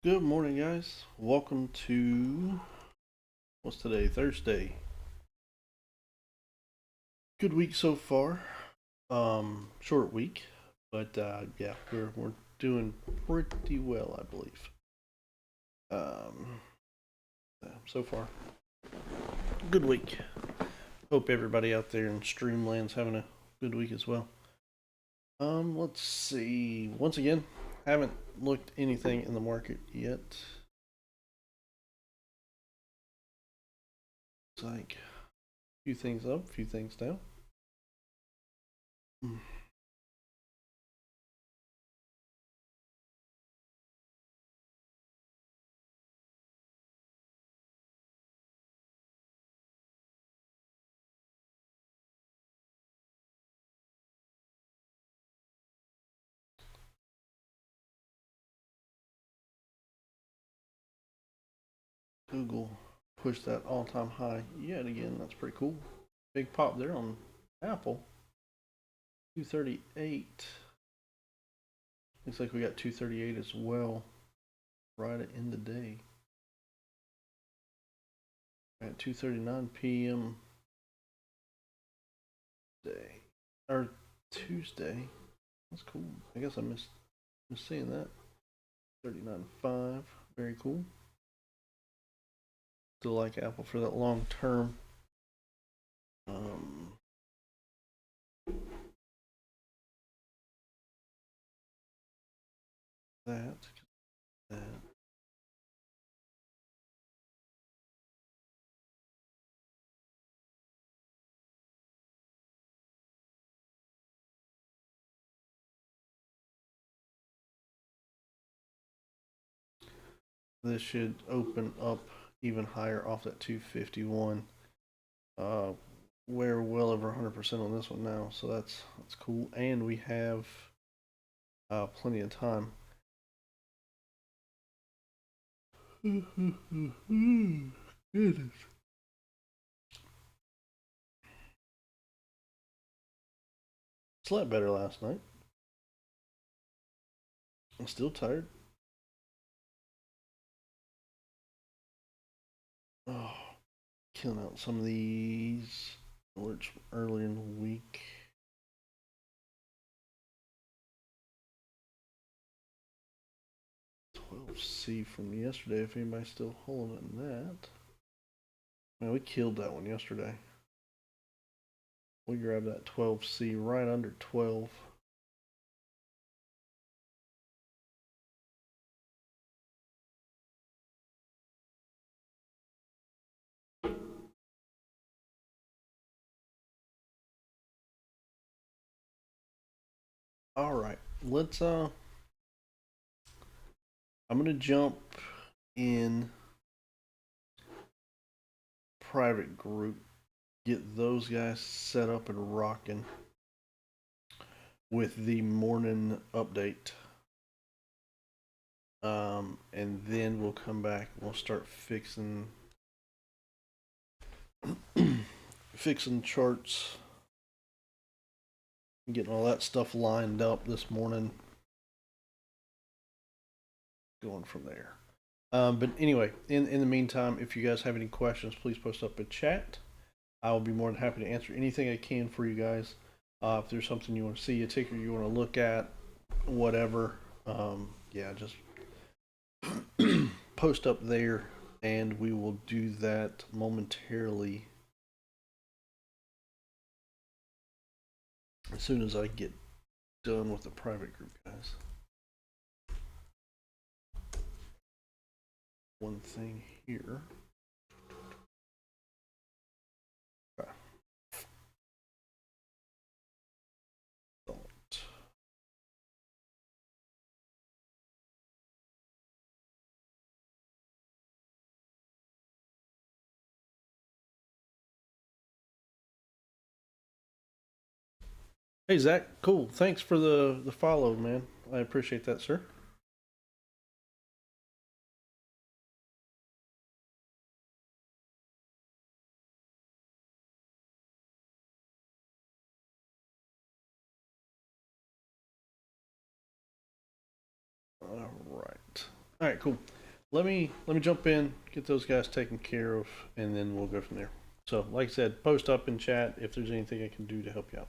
Good morning, guys. Welcome to what's today? Thursday. Good week so far. Short week, but yeah, we're doing pretty well, I believe. Um, yeah, so far, good week. Hope everybody out there in Streamland's having a good week as well. Let's see. Once again, haven't looked anything in the market yet. It's like a few things up, a few things down. Google pushed that all-time high yet again. That's pretty cool. Big pop there on Apple. 238. Looks like we got 238 as well. Right in the day. At 2:39 p.m. day or Tuesday. That's cool. I guess I missed seeing that. 39.5. Very cool. Still like Apple for that long term. Um, that that this should open up even higher off that 251. Uh, we're well over 100% on this one now, so that's cool. And we have plenty of time. Goodness. Slept better last night. I'm still tired. Oh, killing out some of these alerts earlier in the week. 12C from yesterday, if anybody's still holding that. Man, we killed that one yesterday. We grabbed that 12C right under 12. All right, let's I'm gonna jump in private group, get those guys set up and rocking with the morning update. And then we'll come back. We'll start fixing charts, getting all that stuff lined up this morning. Going from there. But anyway, in the meantime, if you guys have any questions, please post up in chat. I will be more than happy to answer anything I can for you guys. If there's something you want to see, a ticker you want to look at, whatever, yeah, just post up there and we will do that momentarily as soon as I get done with the private group, guys. One thing here. Hey Zach, cool. Thanks for the follow, man. I appreciate that, sir. All right. All right, cool. Let me jump in, get those guys taken care of, and then we'll go from there. So, like I said, post up in chat if there's anything I can do to help you out.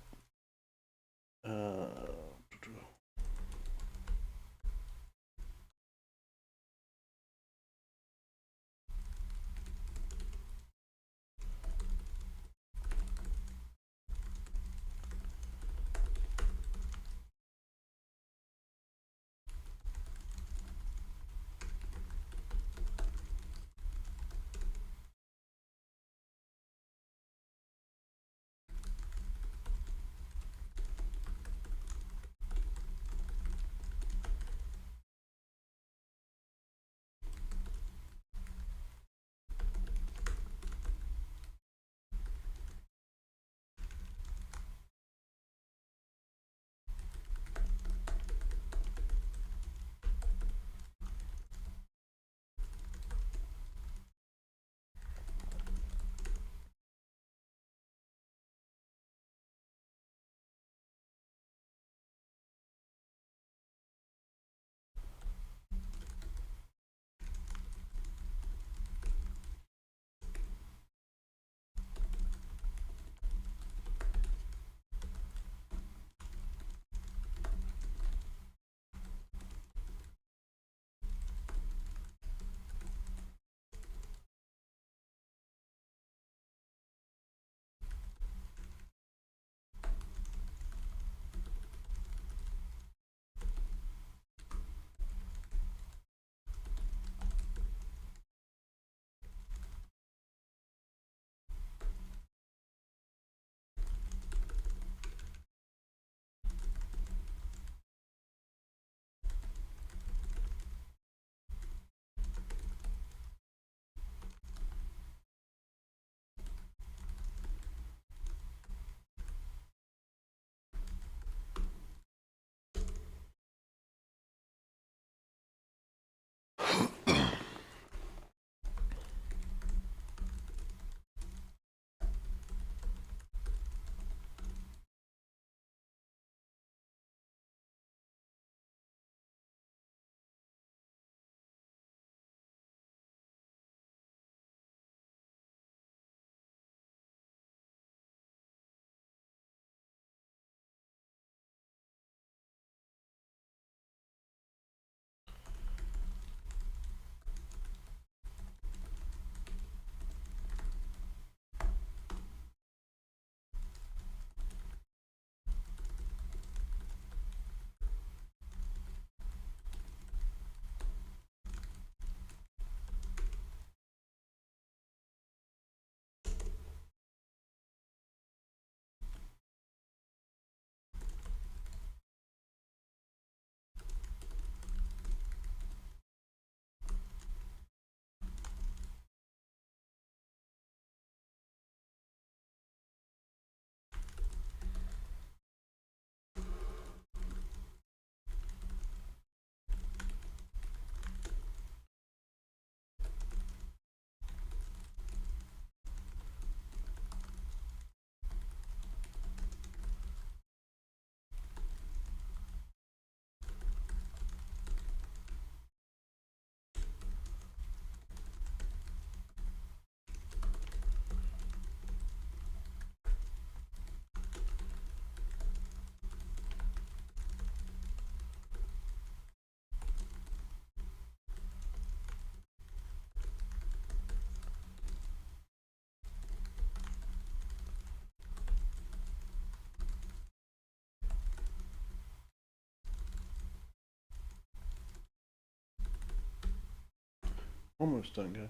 Almost done, guys.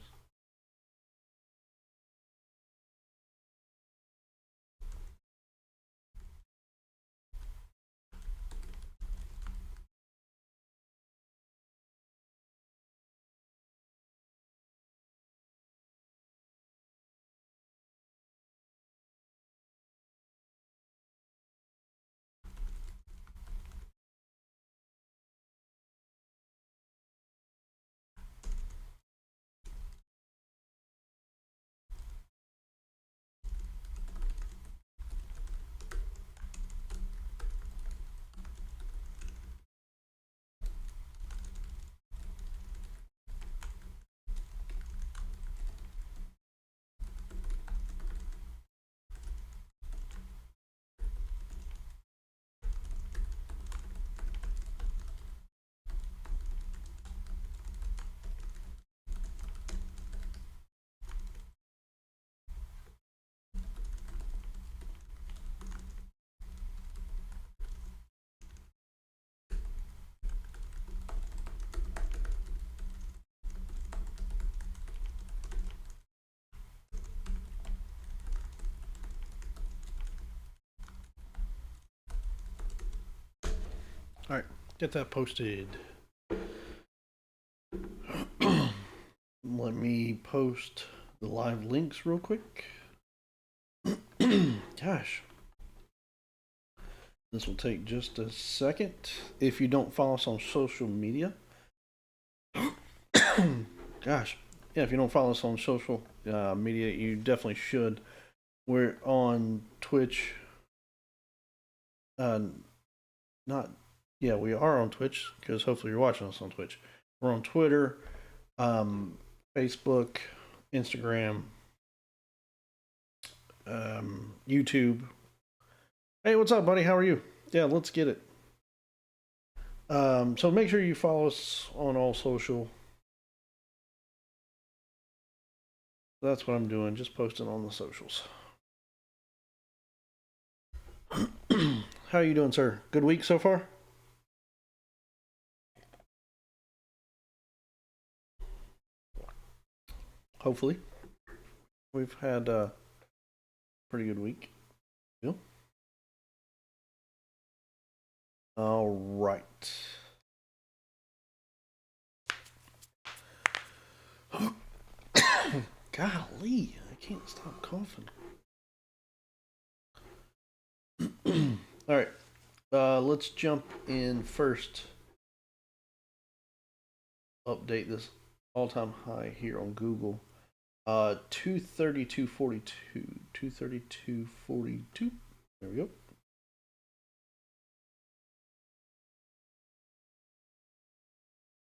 get that posted. Let me post the live links real quick. Gosh, this will take just a second. If you don't follow us on social media, gosh, yeah, if you don't follow us on social media, you definitely should. We're on Twitch. Not, yeah, we are on Twitch because hopefully you're watching us on Twitch. We're on Twitter, Facebook, Instagram, YouTube. Hey, what's up, buddy? How are you? Yeah, let's get it. So make sure you follow us on all social. That's what I'm doing, just posting on the socials. How are you doing, sir? Good week so far? Hopefully. We've had a pretty good week. Yeah. All right. Golly, I can't stop coughing. All right. Let's jump in first. Update this all-time high here on Google. 232.42. 232.42. There we go.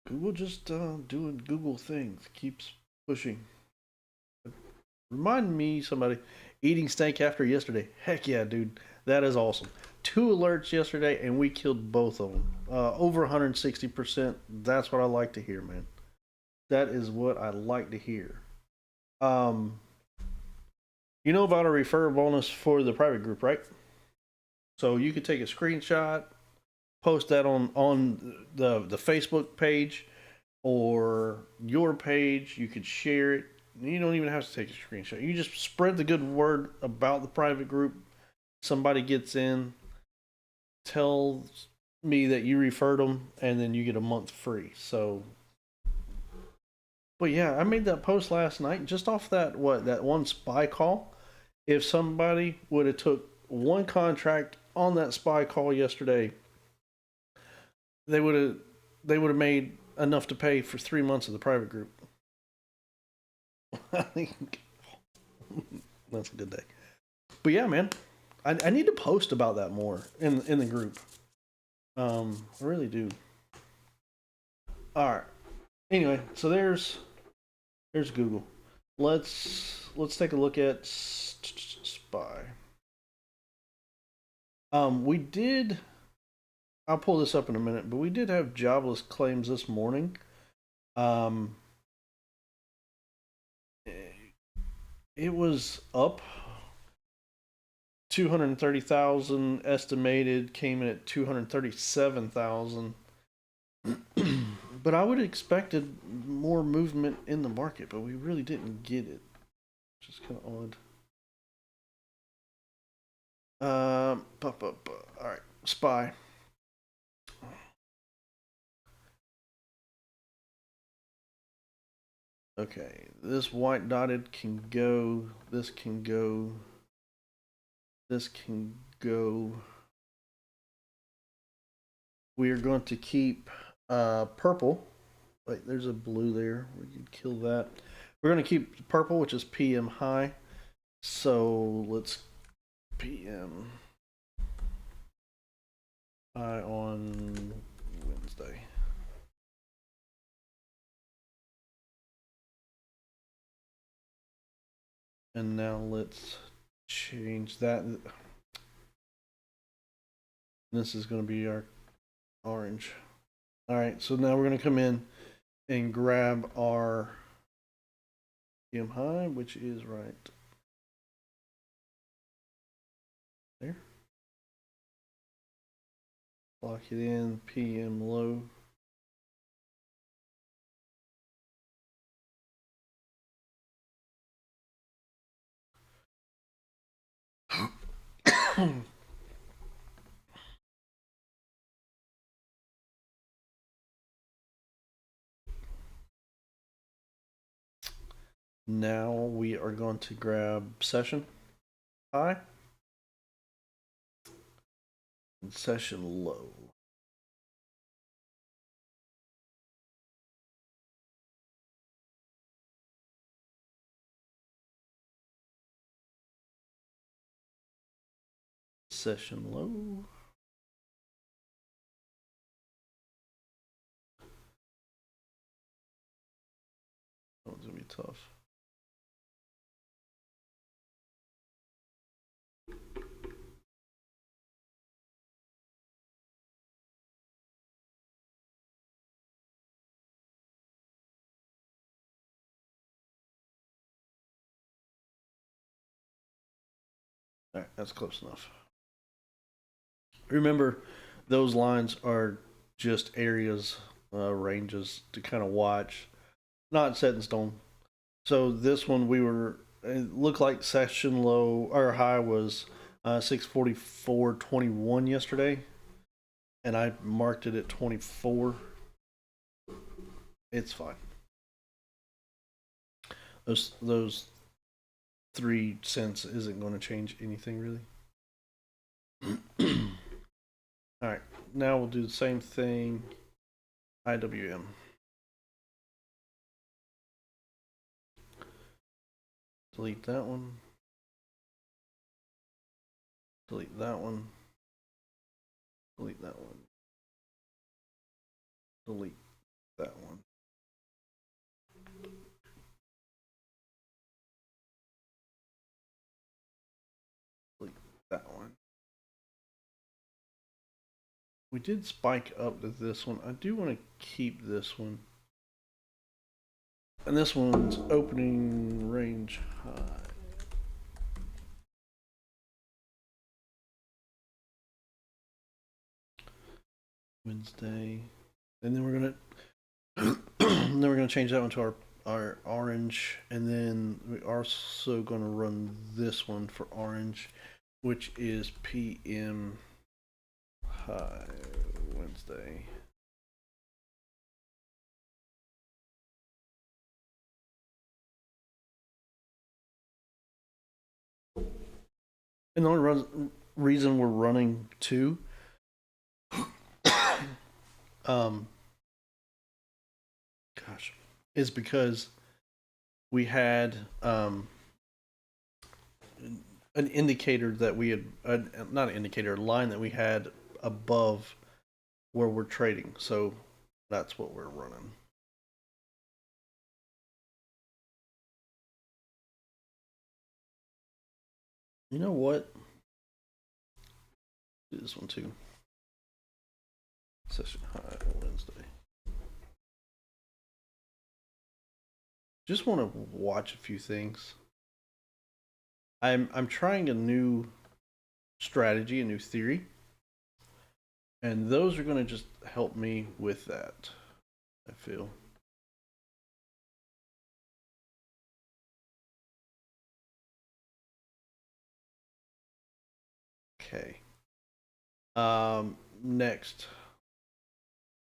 Google just doing Google things. Keeps pushing. Remind me, somebody, eating steak after yesterday. Heck yeah, dude. That is awesome. 2 alerts yesterday, and we killed both of them. Over 160%. That's what I like to hear, man. That is what I like to hear. You know about a referral bonus for the private group, right? So you could take a screenshot, post that on the Facebook page or your page. You could share it. You don't even have to take a screenshot. You just spread the good word about the private group. Somebody gets in, tells me that you referred them, and then you get a month free. So, but yeah, I made that post last night just off that one spy call. If somebody would have took one contract on that spy call yesterday, they would have made enough to pay for 3 months of the private group. I think that's a good day. But yeah, man, I need to post about that more in the group. I really do. All right. Anyway, so there's Google. Let's take a look at spy. We did. I'll pull this up in a minute, but we did have jobless claims this morning. It was up 230,000 estimated, came in at 237,000. But I would have expected more movement in the market, but we really didn't get it, which is kind of odd. All right, spy. Okay, this white dotted can go. This can go. This can go. We are going to keep purple. Wait, there's a blue there. We can kill that. We're going to keep purple, which is PM high. So let's PM high on Wednesday. And now let's change that. This is going to be our orange. All right, so now we're going to come in and grab our PM high, which is right there. Lock it in, PM low. Now we are going to grab session high and session low. Session low. That one's gonna be tough. All right, that's close enough. Remember, those lines are just areas, ranges to kind of watch, not set in stone. So this one it looked like session low or high was 644.21 yesterday, and I marked it at 24. It's fine. Those 3 cents isn't going to change anything really. All right, now we'll do the same thing. IWM. Delete that one. Delete that one. Delete that one. Delete that one. Delete that one. We did spike up to this one. I do want to keep this one. And this one's opening range high. Wednesday. And then we're gonna change that one to our orange, and then we're also gonna run this one for orange, which is PM high Wednesday. And the only reason we're running two is because we had an indicator that we had not an indicator, a line that we had above where we're trading. So that's what we're running. You know what? Do this one too. Session high Wednesday. Just want to watch a few things. I'm trying a new strategy, a new theory, and those are going to just help me with that, I feel. Okay. Next,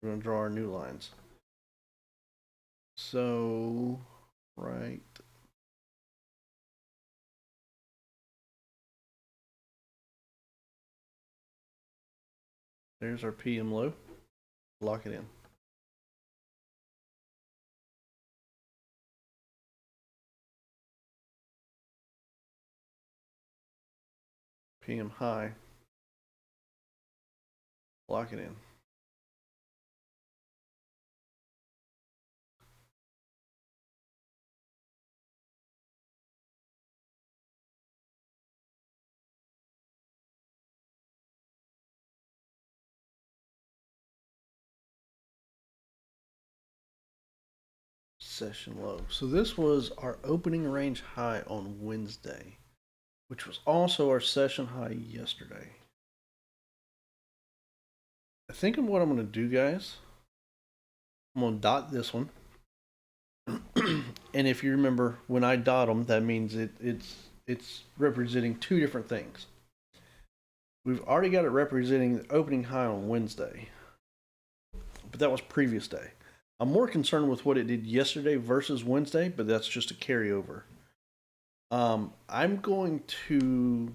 we're going to draw our new lines. So, right. There's our PM low. Lock it in. PM high. Lock it in. Session low. So this was our opening range high on Wednesday, which was also our session high yesterday. I think of what I'm going to do, guys. I'm going to dot this one. And if you remember, when I dot them, that means it's representing two different things. We've already got it representing the opening high on Wednesday, but that was previous day. I'm more concerned with what it did yesterday versus Wednesday, but that's just a carryover. I'm going to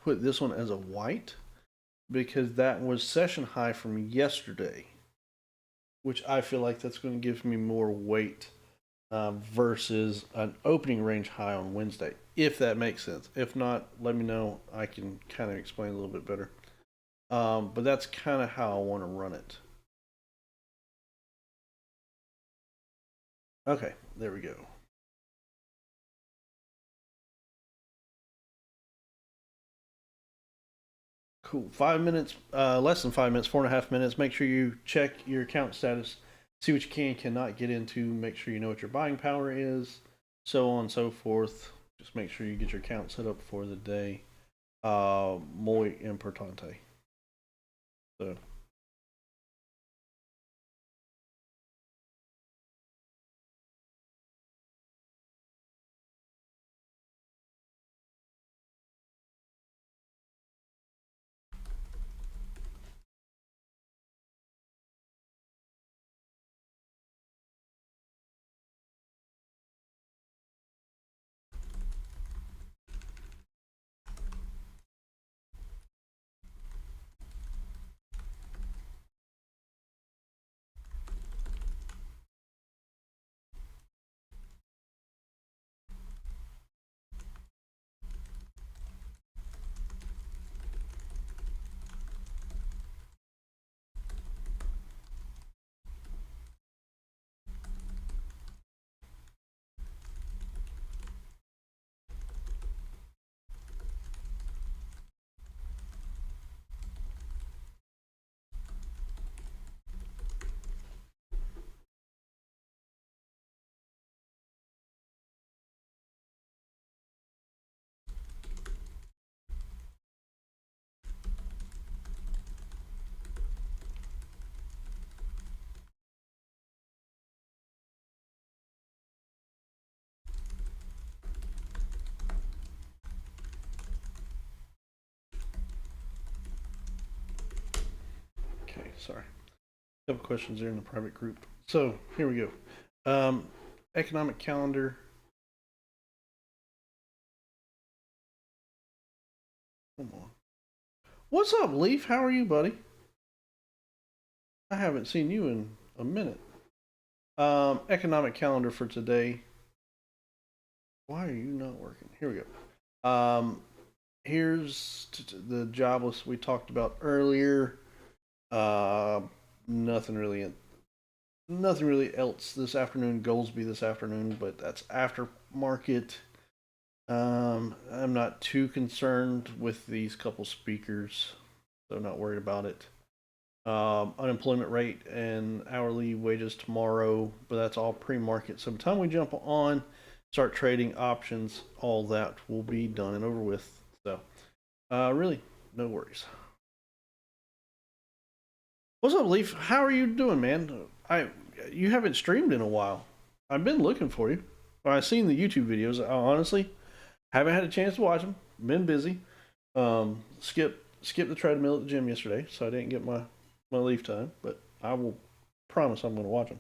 put this one as a white because that was session high from yesterday, which I feel like that's going to give me more weight versus an opening range high on Wednesday, if that makes sense. If not, let me know. I can kind of explain a little bit better. But that's kind of how I want to run it. Okay, there we go. Cool. 5 minutes, less than 5 minutes, 4.5 minutes. Make sure you check your account status, see what you can, cannot get into. Make sure you know what your buying power is, so on and so forth. Just make sure you get your account set up for the day. Muy importante. So. Okay, sorry. A couple questions there in the private group. So here we go. Economic calendar. Come on. What's up, Leaf? How are you, buddy? I haven't seen you in a minute. Economic calendar for today. Why are you not working? Here we go. Here's the jobless we talked about earlier. Uh, nothing really, nothing really else this afternoon. Goalsby this afternoon, but that's after market. I'm not too concerned with these couple speakers, so not worried about it. Unemployment rate and hourly wages tomorrow, but that's all pre-market. So by the time we jump on, start trading options, all that will be done and over with. So, really, no worries. What's up, Leaf? How are you doing, man? You haven't streamed in a while. I've been looking for you. I've seen the YouTube videos. I honestly haven't had a chance to watch them. Been busy. Skipped the treadmill at the gym yesterday, so I didn't get my leaf time. But I will promise I'm going to watch them.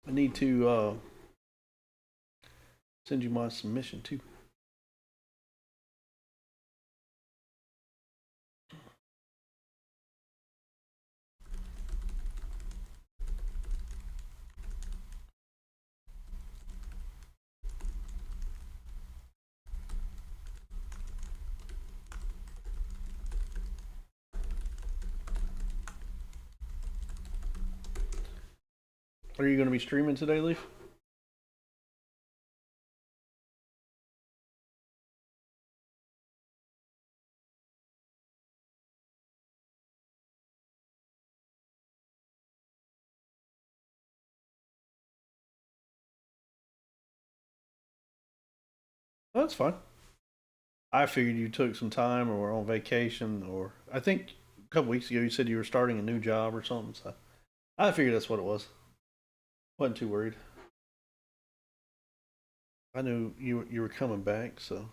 I need to send you my submission too. Are you going to be streaming today, Leaf? Oh, that's fine. I figured you took some time or were on vacation, or I think a couple weeks ago you said you were starting a new job or something. So I figured that's what it was. Wasn't too worried. I knew you were coming back, so.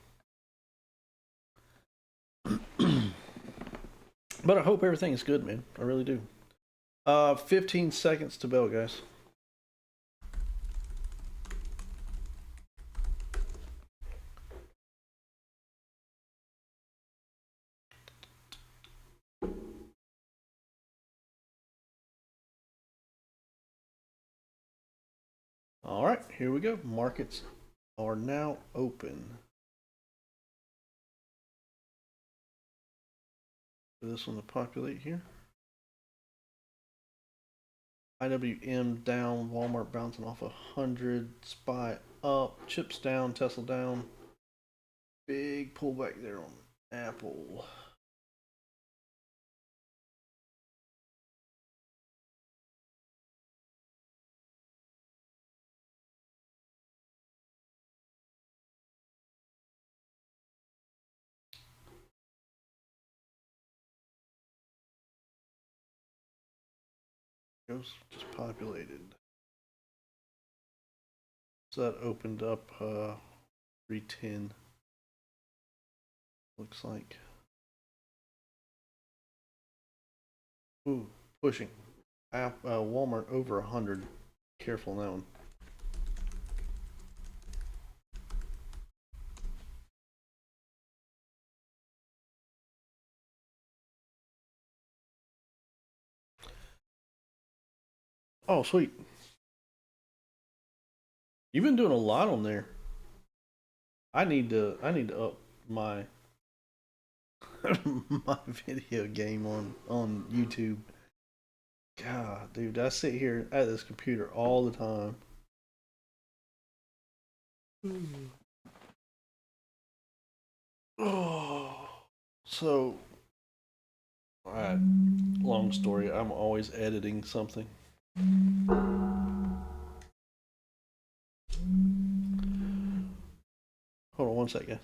But I hope everything is good, man. I really do. 15 seconds to bell, guys. All right, here we go. Markets are now open. For this one to populate here. IWM down, Walmart bouncing off 100, SPY up, chips down, Tesla down. Big pullback there on Apple. Goes just populated. So that opened up 310. Looks like. Ooh, pushing. Walmart over 100. Careful on that one. Oh, sweet. You've been doing a lot on there. I need to up my my video game on YouTube. God, dude, I sit here at this computer all the time. Oh, so, all right. Long story. I'm always editing something. Hold on one second.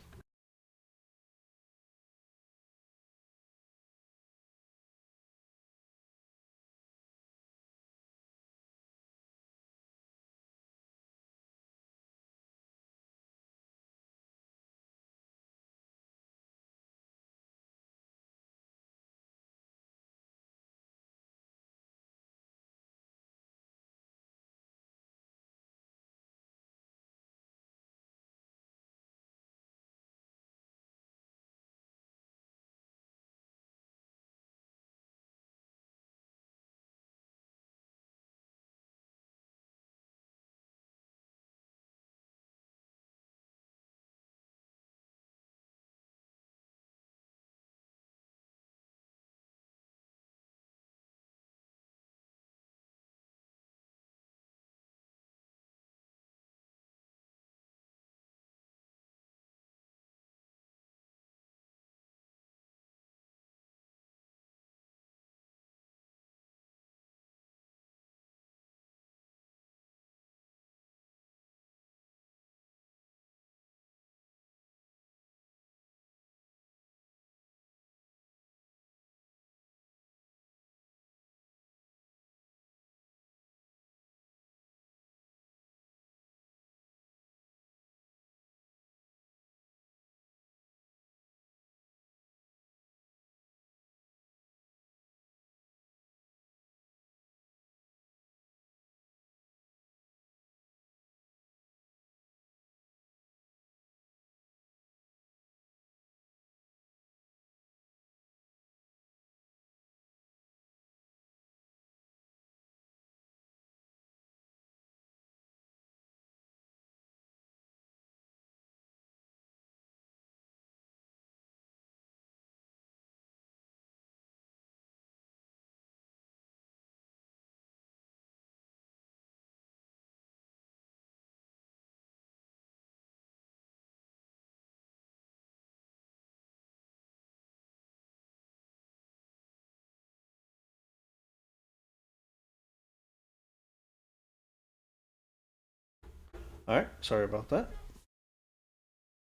All right, sorry about that.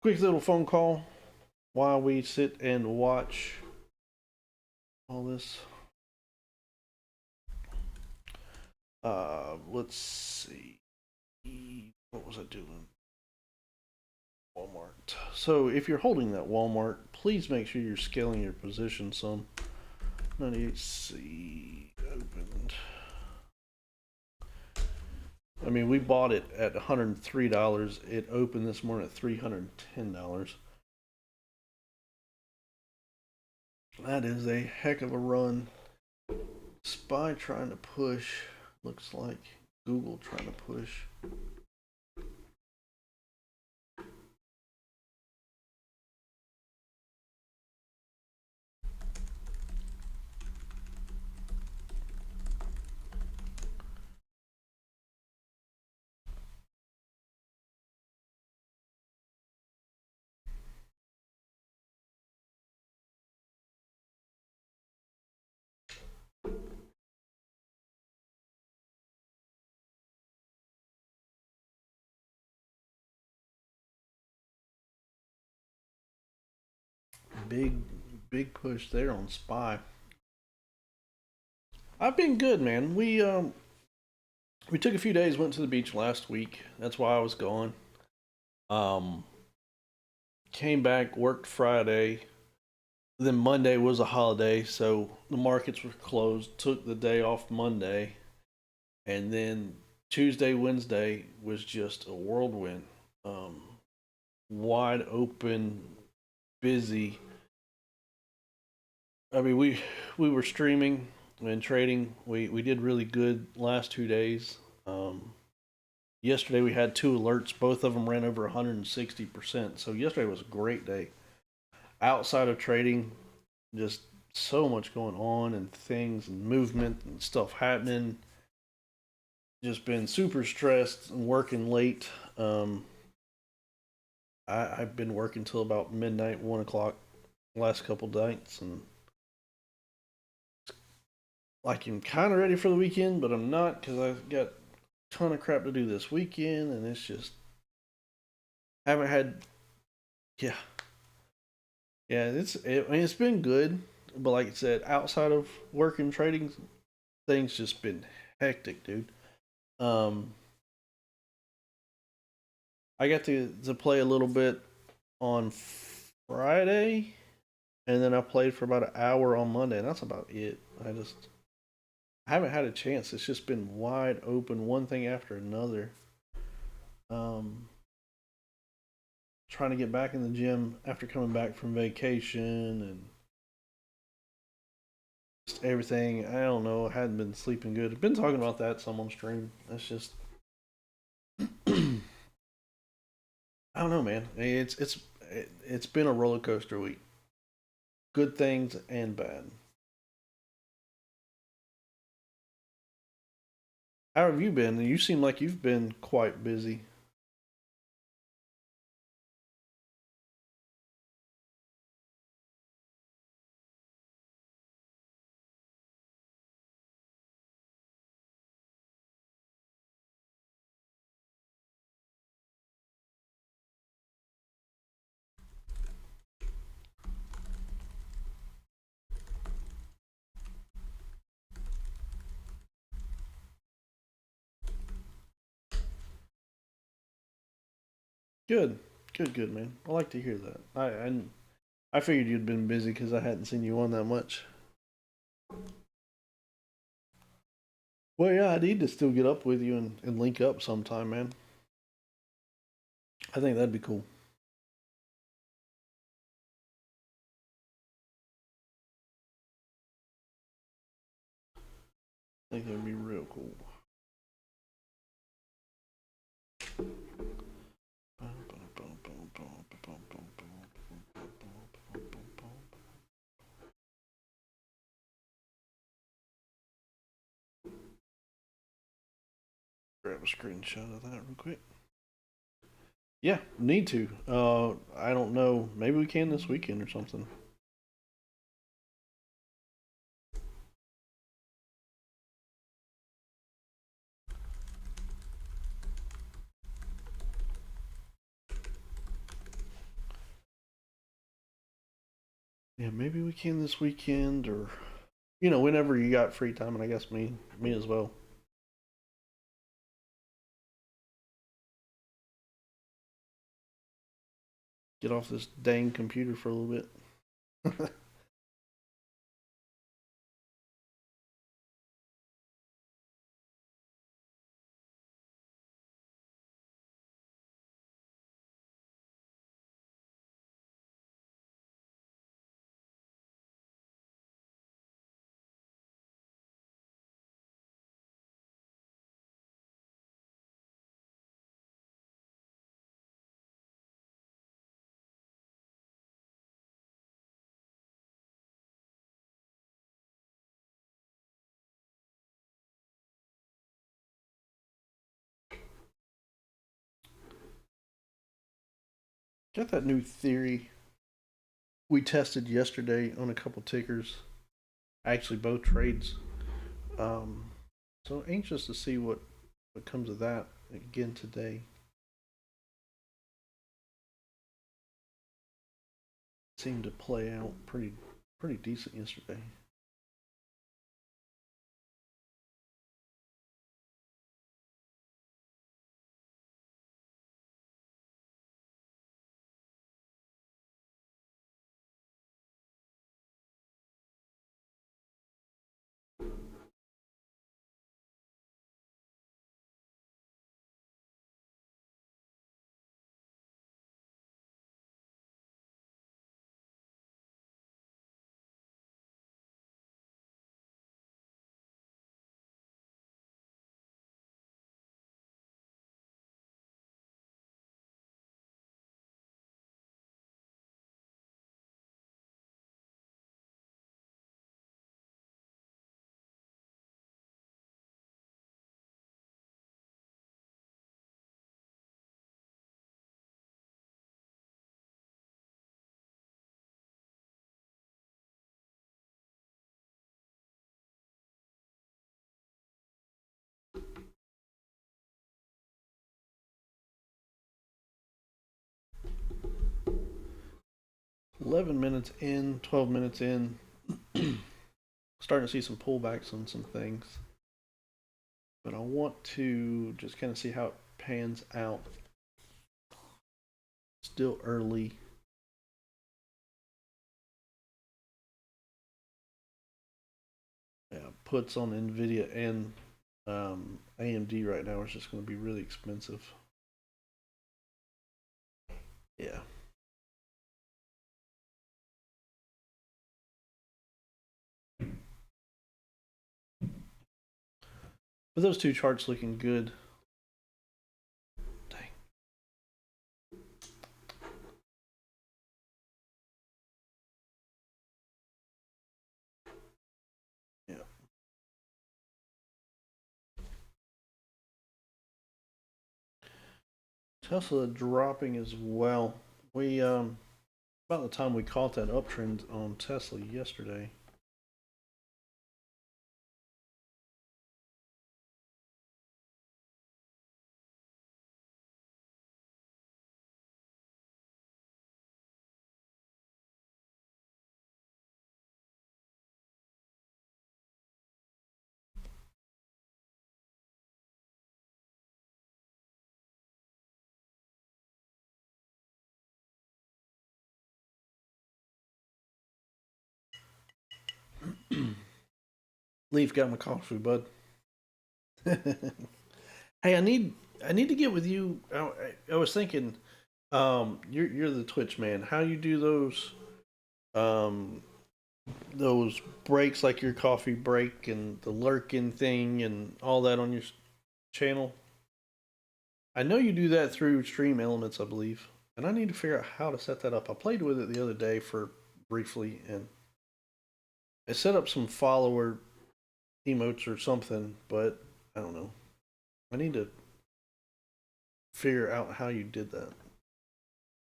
Quick little phone call while we sit and watch all this. Let's see. What was I doing? Walmart. So if you're holding that Walmart, please make sure you're scaling your position some. 98C opened. I mean, we bought it at $103. It opened this morning at $310. That is a heck of a run. SPY trying to push. Looks like Google trying to push. Big push there on SPY. I've been good, man. We took a few days, went to the beach last week. That's why I was gone. Um, Came back, worked Friday. Then Monday was a holiday, so the markets were closed. Took the day off Monday, and then Tuesday, Wednesday was just a whirlwind. Um, Wide open, busy. I mean, we were streaming and trading. We did really good last 2 days. Yesterday we had two alerts. Both of them ran over 160%. So yesterday was a great day. Outside of trading, just so much going on and things and movement and stuff happening. Just been super stressed and working late. I've been working till about midnight, 1 o'clock, last couple nights, and like I'm kind of ready for the weekend, but I'm not because I've got a ton of crap to do this weekend, and it's just haven't had. Yeah, yeah. I mean, it's been good, but like I said, outside of work and trading, things just been hectic, dude. Um, I got to play a little bit on Friday, and then I played for about an hour on Monday, and that's about it. I haven't had a chance. It's just been wide open, one thing after another. Um, Trying to get back in the gym after coming back from vacation and just everything. I don't know. I hadn't been sleeping good. I've been talking about that some on stream. That's just I don't know, man. It's been a roller coaster week. Good things and bad. How have you been? You seem like you've been quite busy. Good, good, man. I like to hear that. I figured you'd been busy because I hadn't seen you on that much. Well, yeah, I need to still get up with you and link up sometime, man. I think that'd be cool. I think that'd be real cool. Grab a screenshot of that real quick. Yeah, need to. I don't know. Maybe we can this weekend or something. Yeah, maybe we can this weekend or whenever you got free time, and I guess me as well. Get off this dang computer for a little bit. Got that new theory we tested yesterday on a couple tickers. Actually, both trades. Um, so anxious to see what comes of that again today. Seemed to play out pretty decent yesterday. 11 minutes in, 12 minutes in, starting to see some pullbacks on some things. But I want to just kind of see how it pans out. Still early. Yeah, puts on Nvidia and AMD right now is just going to be really expensive. Yeah. But those two charts looking good. Dang. Yeah. Tesla dropping as well. We about the time we caught that uptrend on Tesla yesterday. Leaf got my coffee, bud. Hey, I need to get with you. I was thinking, you're the Twitch man. How you do um those breaks like your coffee break and the lurking thing and all that on your channel? I know you do that through Stream Elements, I believe, and I need to figure out how to set that up. I played with it the other day for briefly, and I set up some follower emotes or something, but I don't know. I need to figure out how you did that.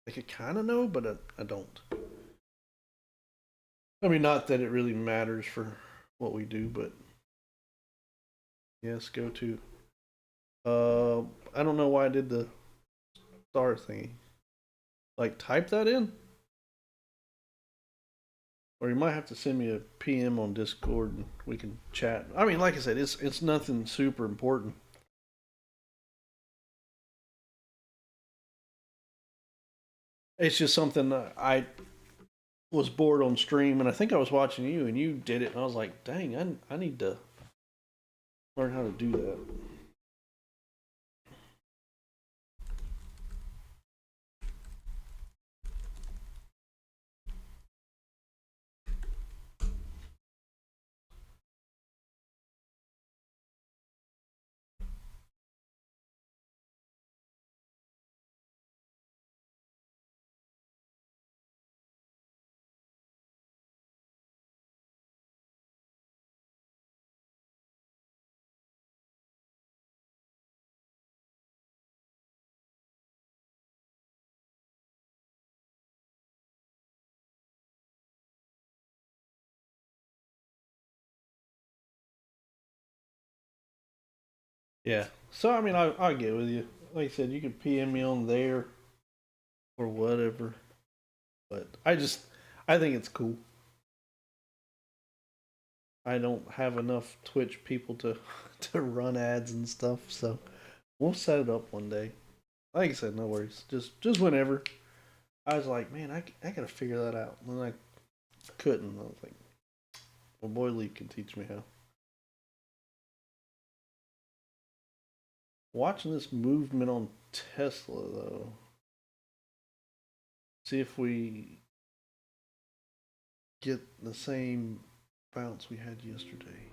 I could kind of know, but I don't. I mean, not that it really matters for what we do, but yes, go to. I don't know why I did the star thingy. Like, type that in, or you might have to send me a PM on Discord and we can chat. I mean, like I said, it's nothing super important. It's just something that I was bored on stream, and I think I was watching you, and you did it, and I was like, dang, I need to learn how to do that. Yeah. So I mean, I get with you. Like I said, you could PM me on there or whatever. But I think it's cool. I don't have enough Twitch people to to run ads and stuff, so we'll set it up one day. Like I said, no worries. Just whenever. I was like, man, I gotta figure that out, and I couldn't. I was like, well, boy, Lee can teach me how. Watching this movement on Tesla though, see if we get the same bounce we had yesterday.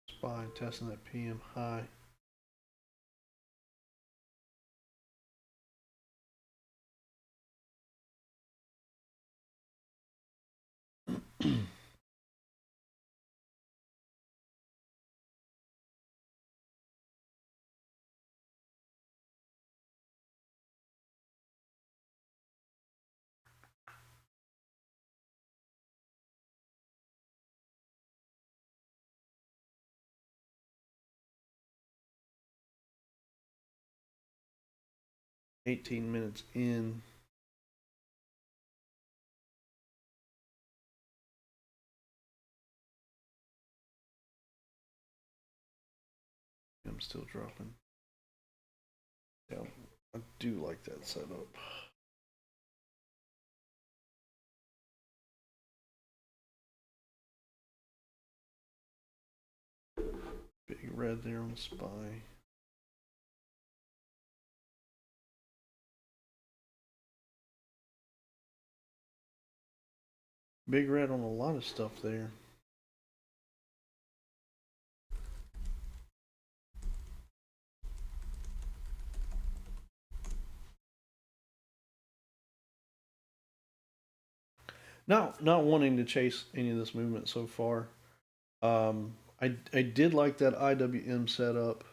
SPY testing that PM high. $18 minutes in. I'm still dropping. Yeah, I do like that setup. Big red there on the SPY. Big red on a lot of stuff there. Not wanting to chase any of this movement so far. I did like that IWM setup.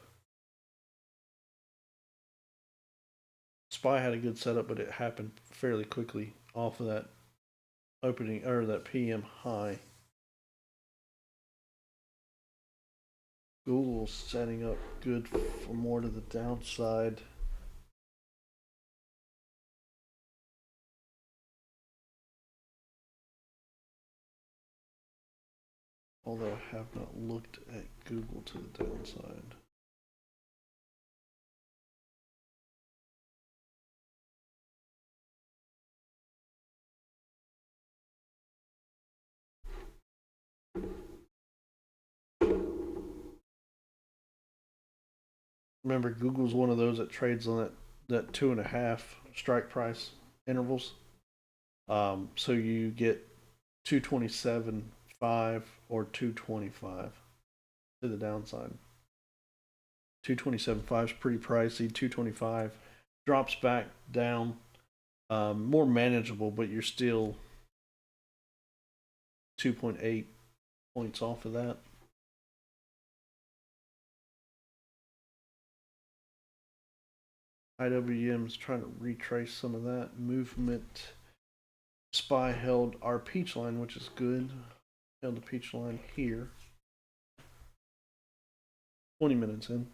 SPY had a good setup, but it happened fairly quickly off of that opening or that PM high. Google's setting up good for more to the downside. Although I have not looked at Google to the downside. Remember, Google's one of those that trades on that 2.5 strike price intervals. So you get 227.5 or 225 to the downside. 227.5 is pretty pricey. 225 drops back down, more manageable, but you're still 2.8 points off of that. IWM is trying to retrace some of that movement. SPY held our peach line, which is good. Held the peach line here. 20 minutes in.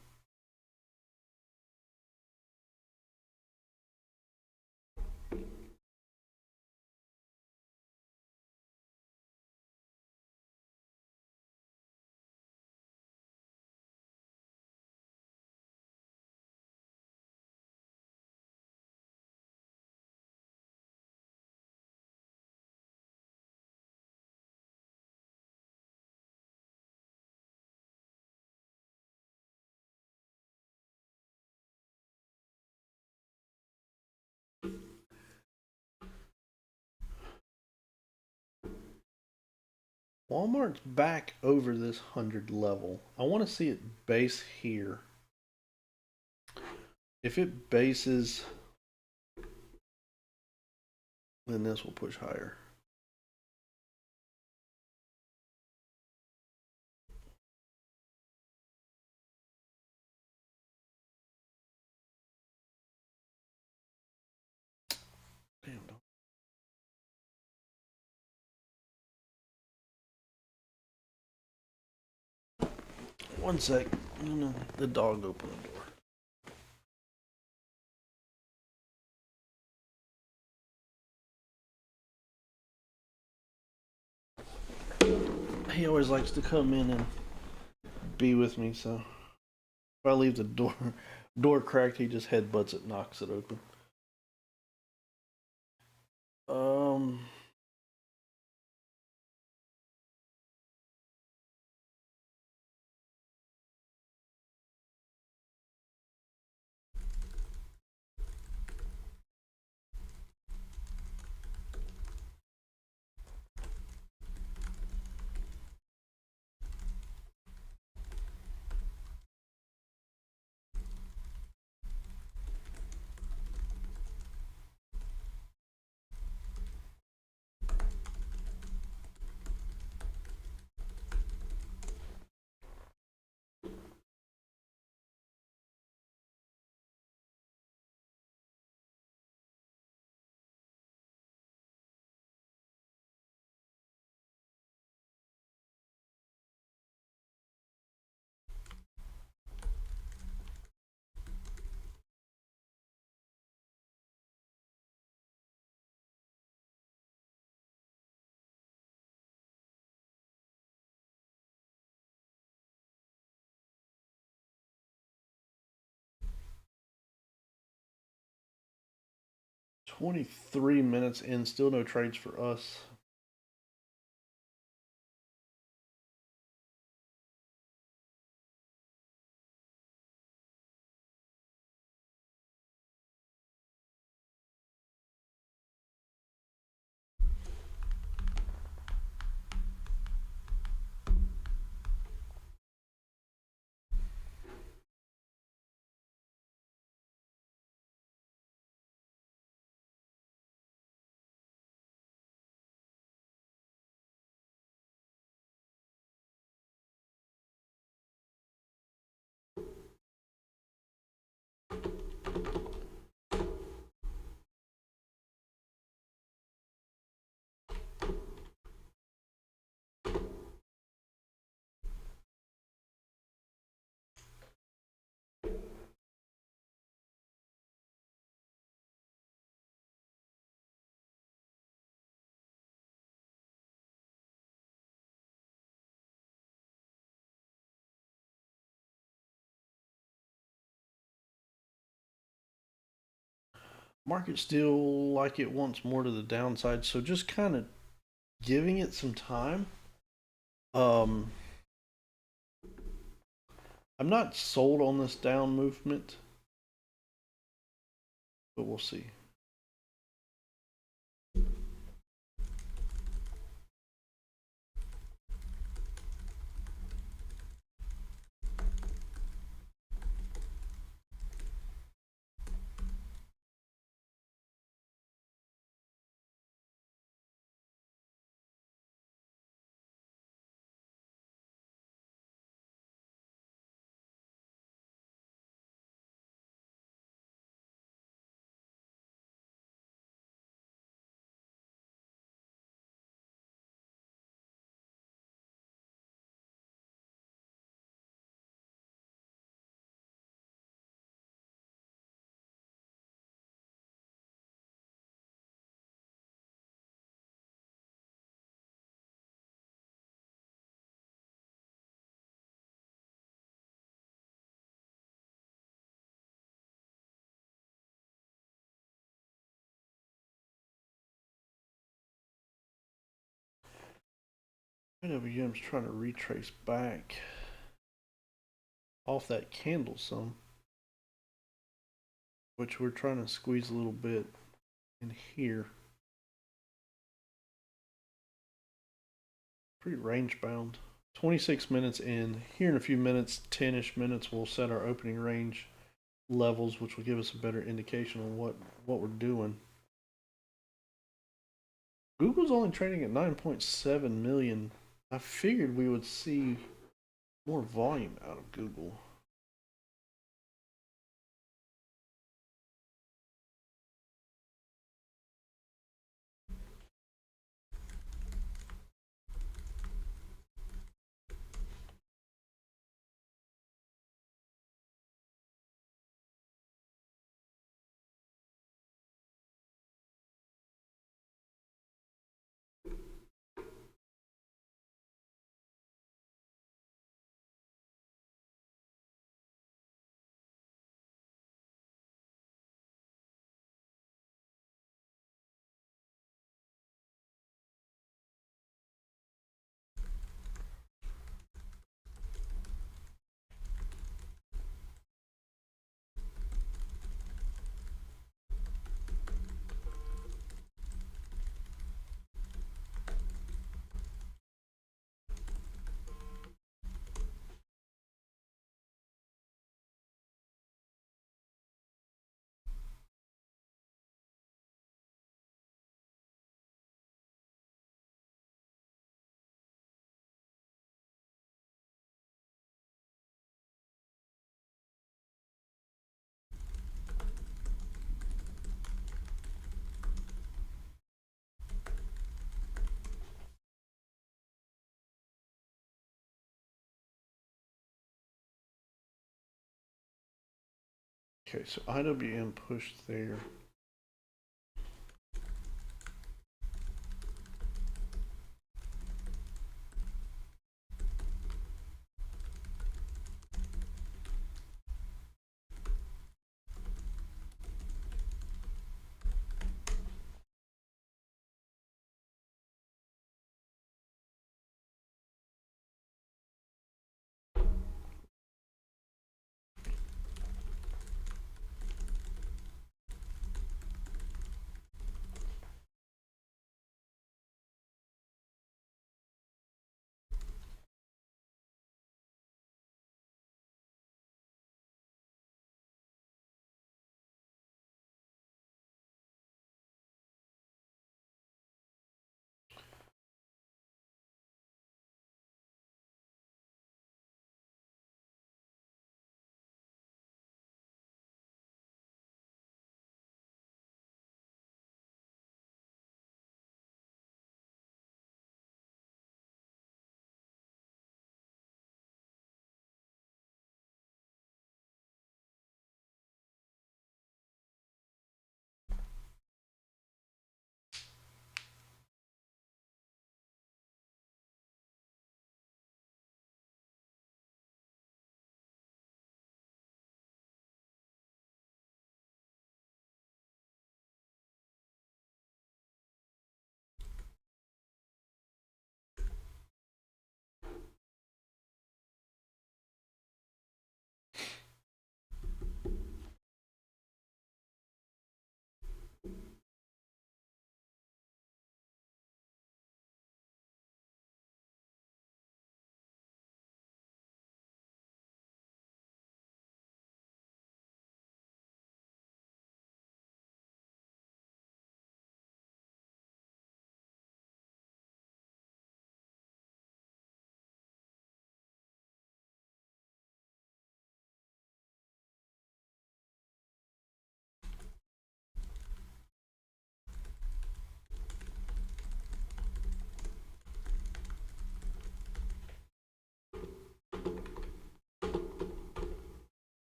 Walmart's back over this 100 level. I want to see it base here. If it bases, then this will push higher. Damn. One sec. The dog opened the door. He always likes to come in and be with me, so if I leave the door cracked, he just headbutts it, knocks it open. 23 minutes in, still no trades for us. Market still like it wants more to the downside, so just kind of giving it some time. I'm not sold on this down movement, but we'll see. IWM's trying to retrace back off that candle some, which we're trying to squeeze a little bit in here. Pretty range bound. 26 minutes in. Here in a few minutes, 10-ish minutes, we'll set our opening range levels, which will give us a better indication on what we're doing. Google's only trading at 9.7 million. I figured we would see more volume out of Google. Okay, so IWM pushed there.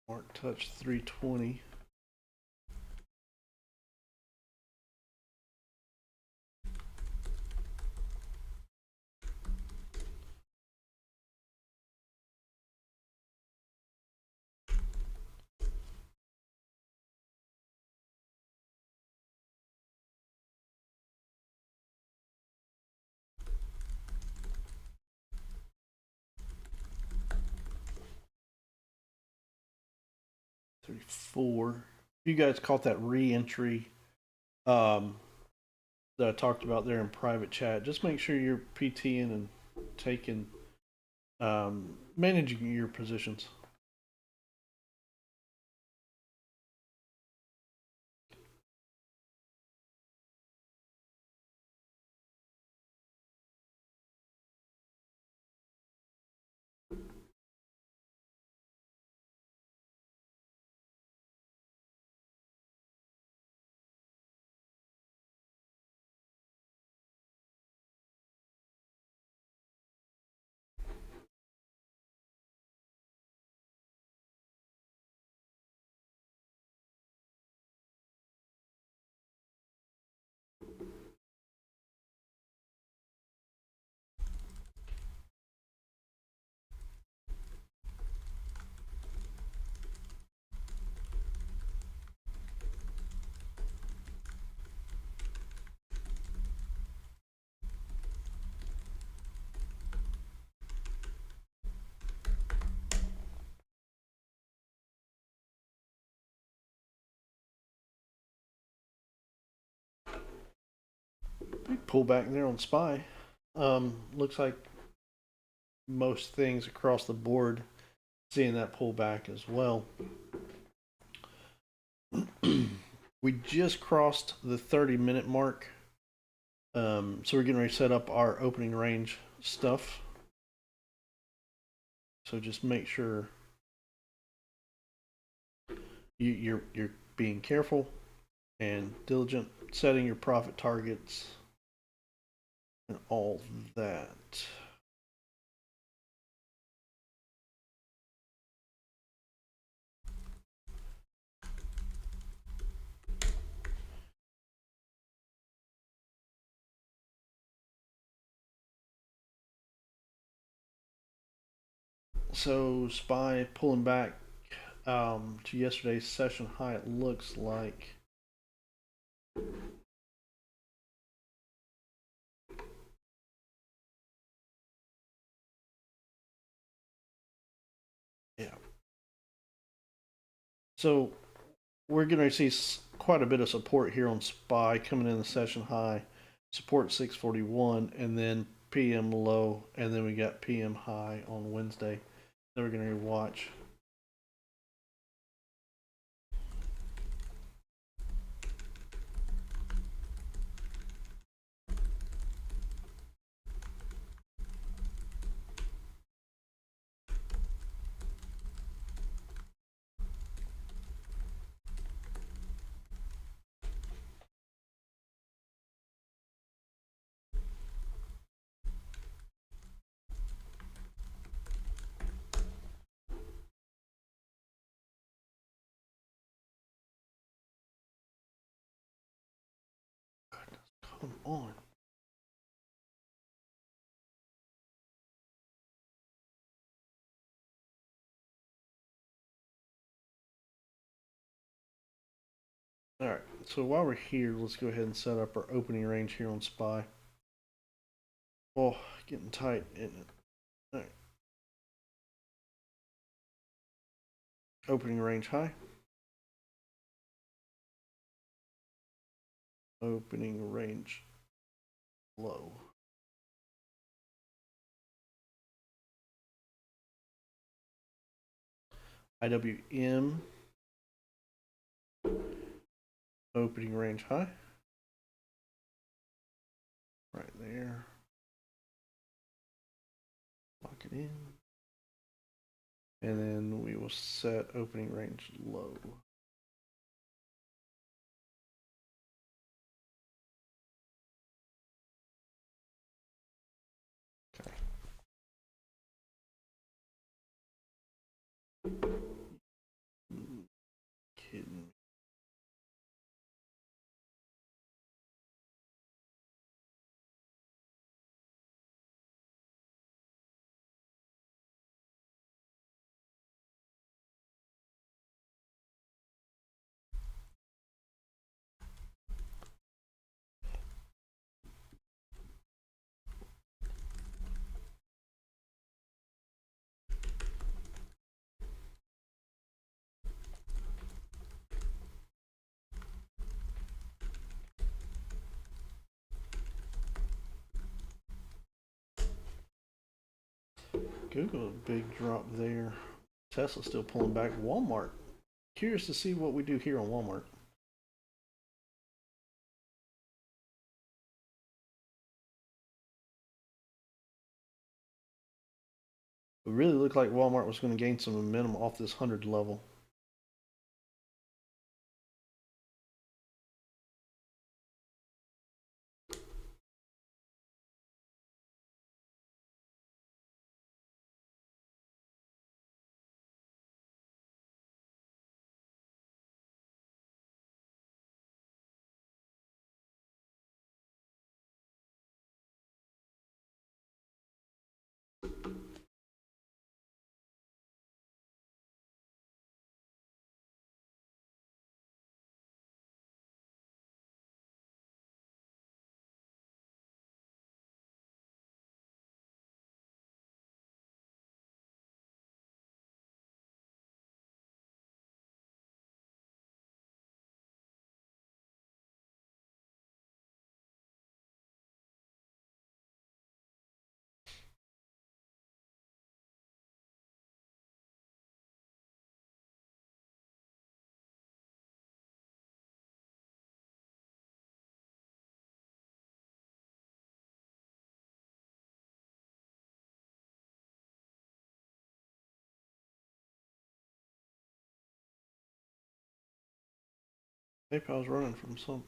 Mark touched 320. 34. You guys caught that re-entry um, that I talked about there in private chat. Just make sure you're PTing and taking managing your positions. Big pullback there on SPY. Looks like most things across the board seeing that pullback as well. We just crossed the 30-minute mark. So we're getting ready to set up our opening range stuff. So just make sure you're being careful and diligent, setting your profit targets and all that. So SPY pulling back to yesterday's session high, it looks like. Yeah. So we're going to see quite a bit of support here on SPY coming in the session high, support 641, and then PM low, and then we got PM high on Wednesday. Then we're going to watch. Come on. All right, so while we're here, let's go ahead and set up our opening range here on SPY. Oh, getting tight, isn't it? All right. Opening range high. Opening range low. IWM. Opening range high. Right there. Lock it in. And then we will set opening range low. Okay. Kidding. Google, a big drop there. Tesla still pulling back. Walmart. Curious to see what we do here on Walmart. It really looked like Walmart was going to gain some momentum off this 100 level. PayPal's running from some.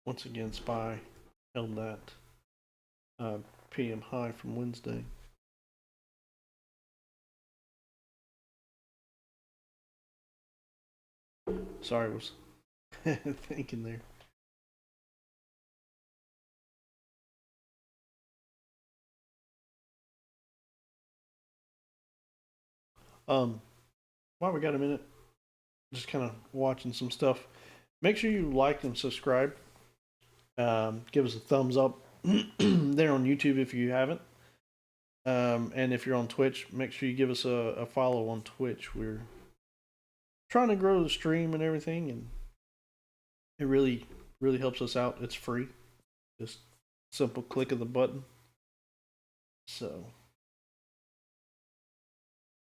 Once again, SPY held that PM high from Wednesday. Sorry, I was thinking there. While we got a minute, just kind of watching some stuff. Make sure you like and subscribe. Give us a thumbs up there on YouTube if you haven't. And if you're on Twitch, make sure you give us a follow on Twitch. We're trying to grow the stream and everything, and It really helps us out. It's free. Just simple click of the button. So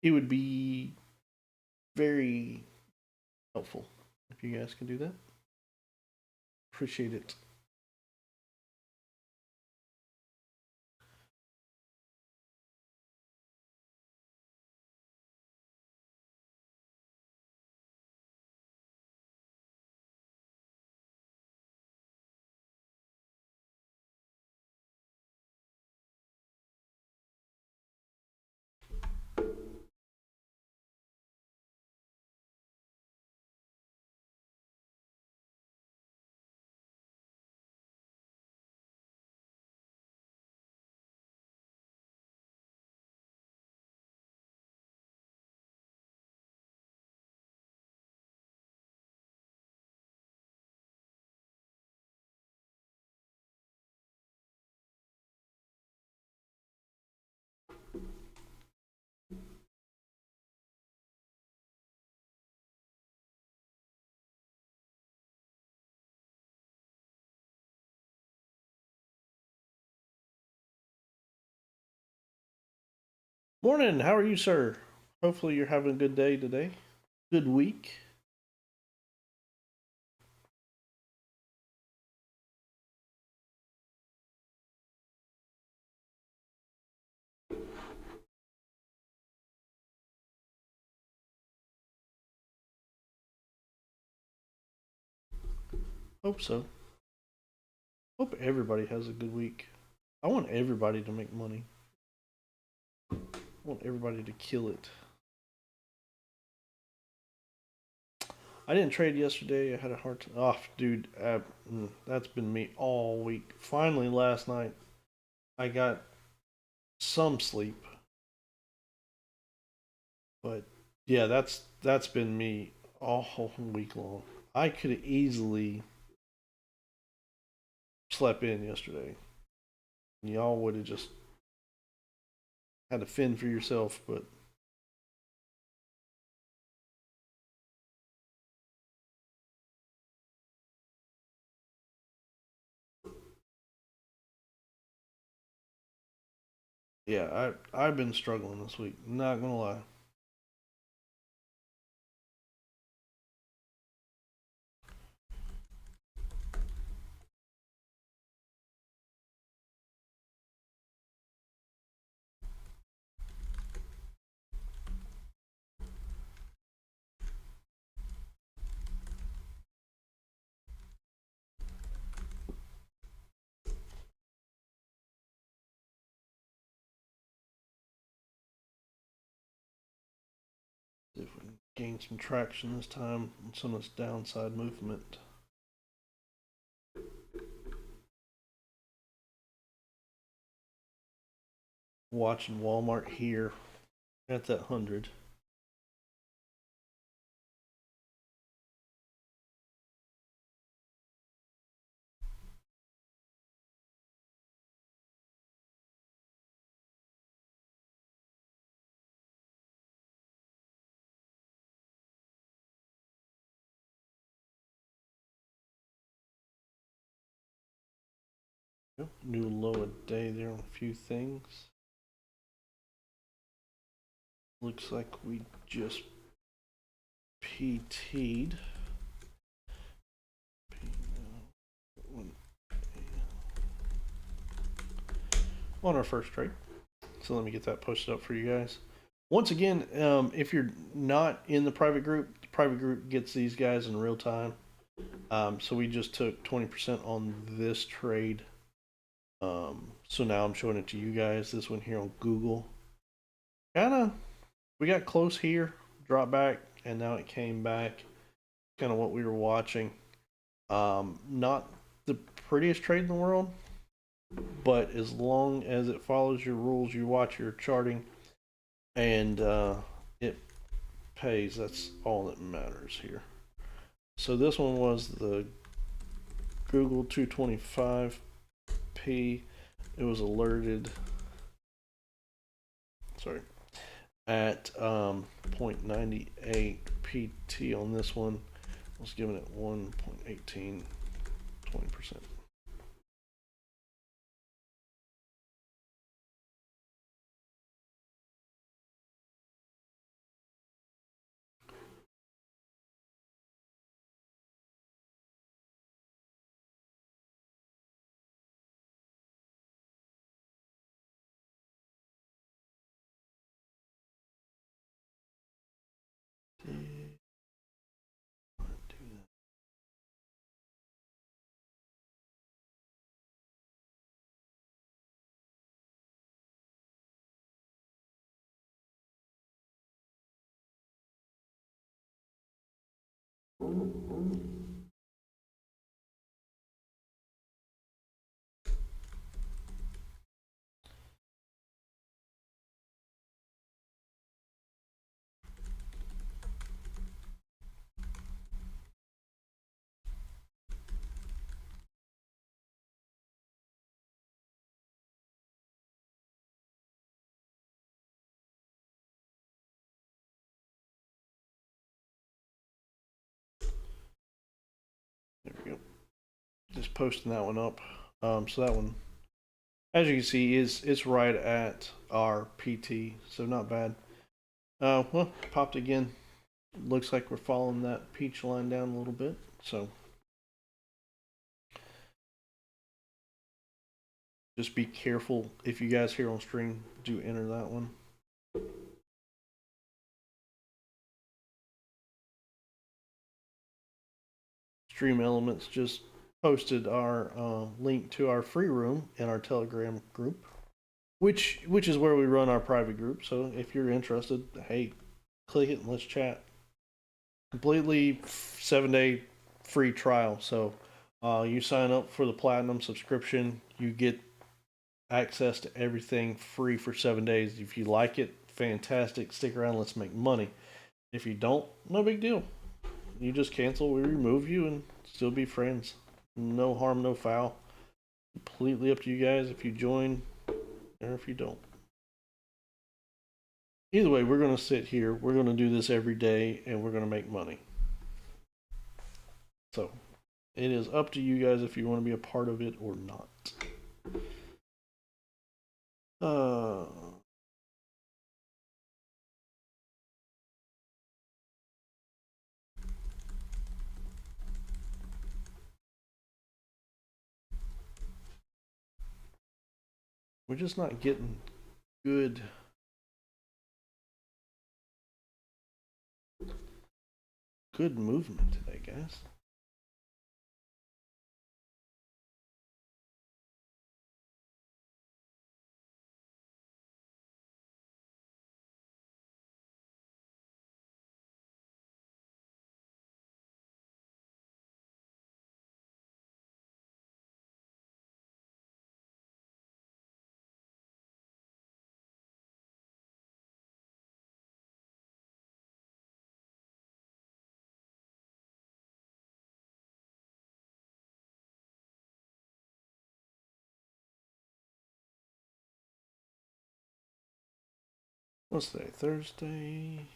it would be very helpful if you guys can do that. Appreciate it. Morning. How are you, sir? Hopefully you're having a good day today. Good week. Hope so. Hope everybody has a good week. I want everybody to make money. I want everybody to kill it. I didn't trade yesterday. I had a hard time. Oh, dude, that's been me all week. Finally, last night, I got some sleep. But yeah, that's been me all week long. I could have easily slept in yesterday. Y'all would have just had to fend for yourself, but yeah, I've been struggling this week. Not gonna lie. If we can gain some traction this time on some of this downside movement. Watching Walmart here at that 100. New low a day there on a few things. Looks like we just PT'd. On our first trade. So let me get that posted up for you guys. Once again, if you're not in the private group gets these guys in real time. So we just took 20% on this trade. So now I'm showing it to you guys. This one here on Google. We got close here, dropped back, and now it came back. Kind of what we were watching. Not the prettiest trade in the world, but as long as it follows your rules, you watch your charting, and it pays. That's all that matters here. So this one was the Google 225p. It was alerted. Sorry, at 0.98 PT on this one. was giving it 1.18, 20%. There we go. Just posting that one up. So that one, as you can see, it's right at our PT, so not bad. Well, popped again. Looks like we're following that peach line down a little bit. So just be careful if you guys here on stream do enter that one. Stream Elements just posted our link to our free room in our Telegram group, which is where we run our private group. So if you're interested, hey, click it and let's chat. Completely 7-day free trial. So you sign up for the platinum subscription, you get access to everything free for 7 days. If you like it, fantastic. Stick around. Let's make money. If you don't, no big deal. You just cancel. We remove you and still be friends. No harm, no foul. Completely up to you guys if you join or if you don't. Either way, we're going to sit here. We're going to do this every day and we're going to make money. So it is up to you guys if you want to be a part of it or not. We're just not getting good movement today, guys. What's today? Thursday.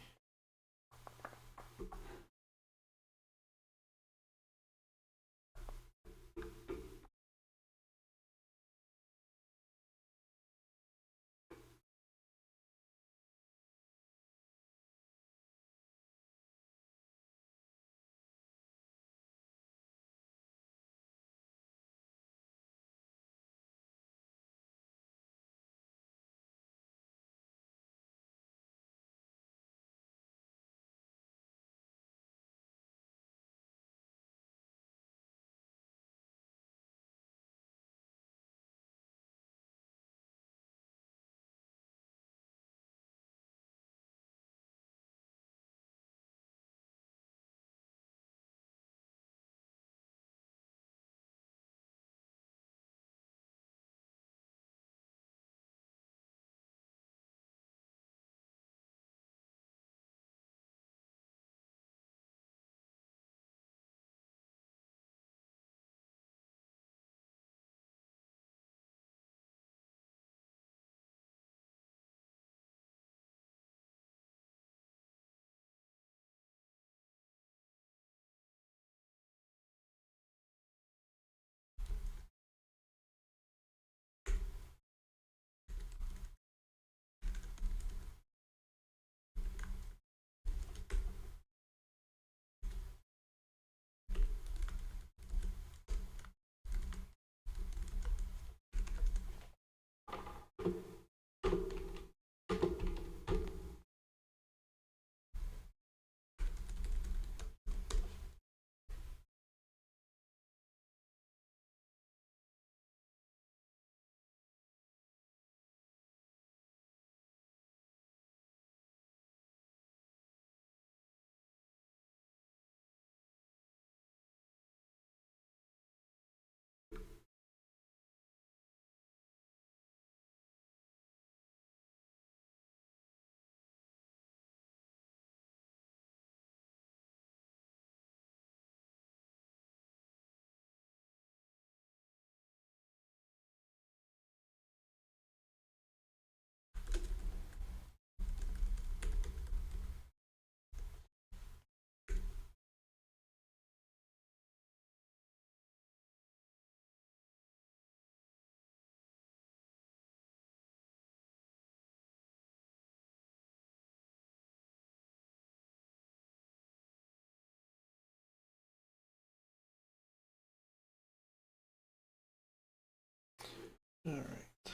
All right.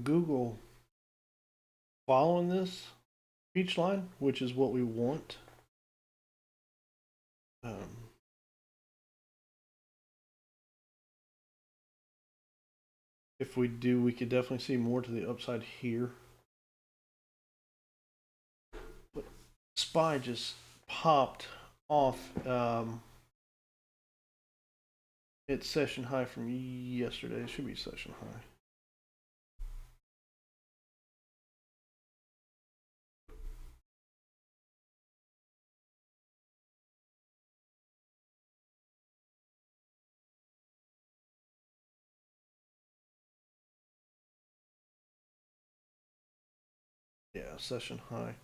Google following this peach line, which is what we want. If we do, we could definitely see more to the upside here. But SPY just popped off its session high from yesterday. It should be session high. Yeah, session high.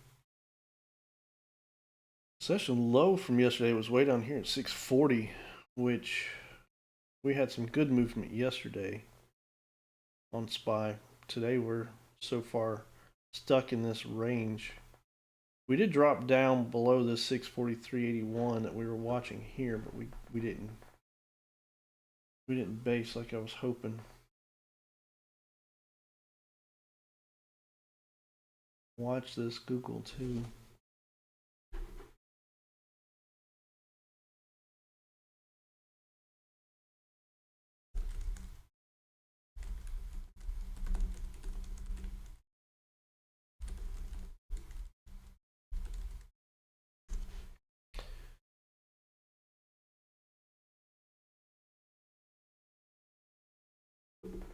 Session low from yesterday was way down here at 640, which we had some good movement yesterday on SPY. Today we're so far stuck in this range. We did drop down below this 643.81 that we were watching here, but we didn't base like I was hoping. Watch this Google too.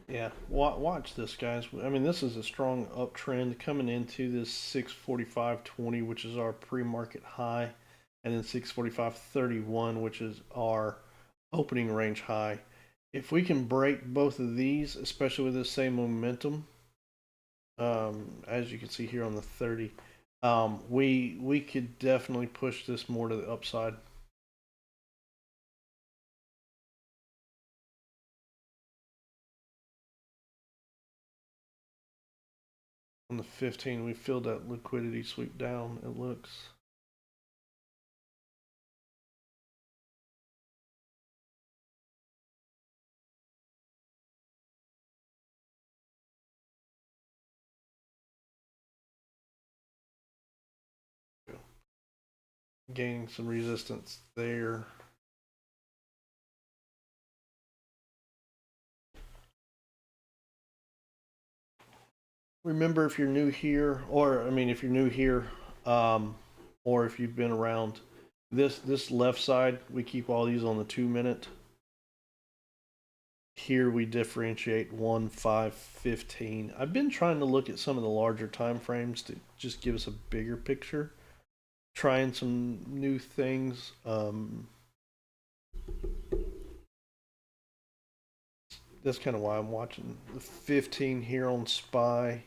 Yeah, watch this, guys. I mean, this is a strong uptrend coming into this 645.20, which is our pre-market high, and then 645.31, which is our opening range high. If we can break both of these, especially with the same momentum, as you can see here on the 30, we could definitely push this more to the upside. On the 15, we filled that liquidity sweep down, it looks. Gaining some resistance there. Remember, if you're new here, or I mean, if you're new here, or if you've been around, this left side, we keep all these on the 2-minute. Here we differentiate 1, 5, 15. I've been trying to look at some of the larger time frames to just give us a bigger picture. Trying some new things. That's kind of why I'm watching the 15 here on SPY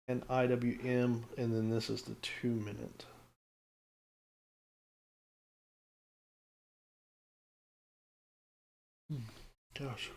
and IWM, and then this is the 2-minute. Gosh.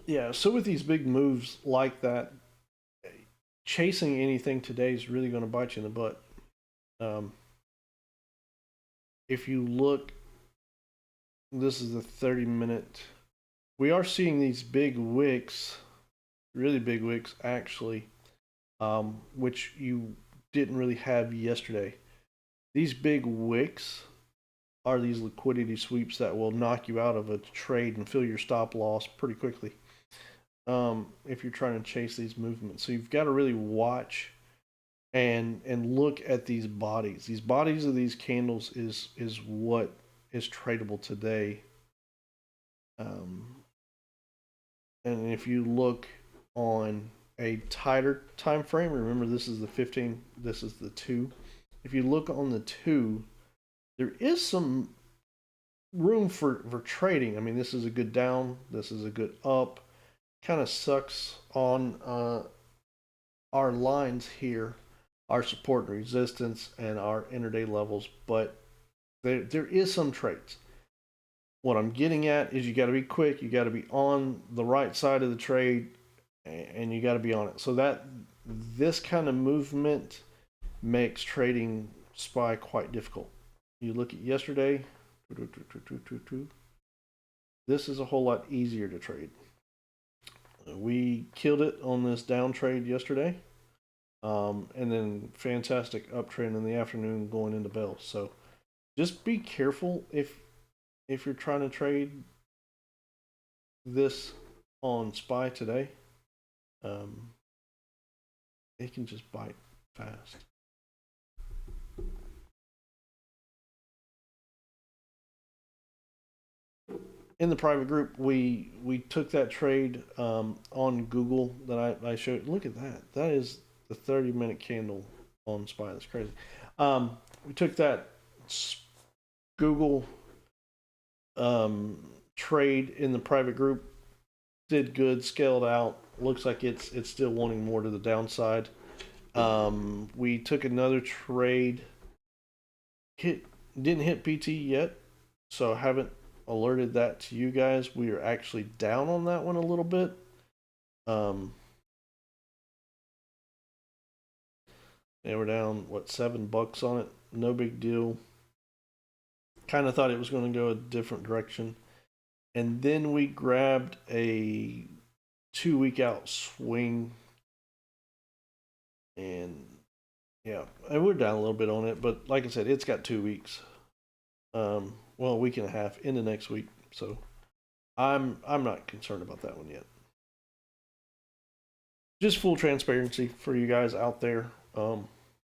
Yeah, so with these big moves like that, chasing anything today is really going to bite you in the butt. If you look, this is the 30-minute. We are seeing these big wicks, really big wicks actually, which you didn't really have yesterday. These big wicks are these liquidity sweeps that will knock you out of a trade and fill your stop loss pretty quickly. If you're trying to chase these movements, so you've got to really watch and look at these bodies. These bodies of these candles is what is tradable today. And if you look on a tighter time frame, remember this is the 15, this is the 2. If you look on the 2, there is some room for trading. I mean, this is a good down, this is a good up. Kind of sucks on our lines here, our support and resistance, and our intraday levels, but there is some trades. What I'm getting at is you got to be quick, you got to be on the right side of the trade, and you got to be on it. So that this kind of movement makes trading SPY quite difficult. You look at yesterday, this is a whole lot easier to trade. We killed it on this down trade yesterday, and then fantastic uptrend in the afternoon going into bell. So just be careful if you're trying to trade this on SPY today. It can just bite fast. In the private group, we took that trade on Google that I showed. Look at that. That is the 30-minute candle on SPY. That's crazy. We took that Google trade in the private group, did good, scaled out. Looks like it's still wanting more to the downside. We took another trade, didn't hit PT yet, so I haven't alerted that to you guys. We are actually down on that one a little bit. And we're down what, $7 on it. No big deal. Kind of thought it was going to go a different direction. And then we grabbed a 2-week out swing. And yeah, and we're down a little bit on it, but like I said, it's got 2 weeks. Well, a week and a half into next week. So I'm not concerned about that one yet. Just full transparency for you guys out there.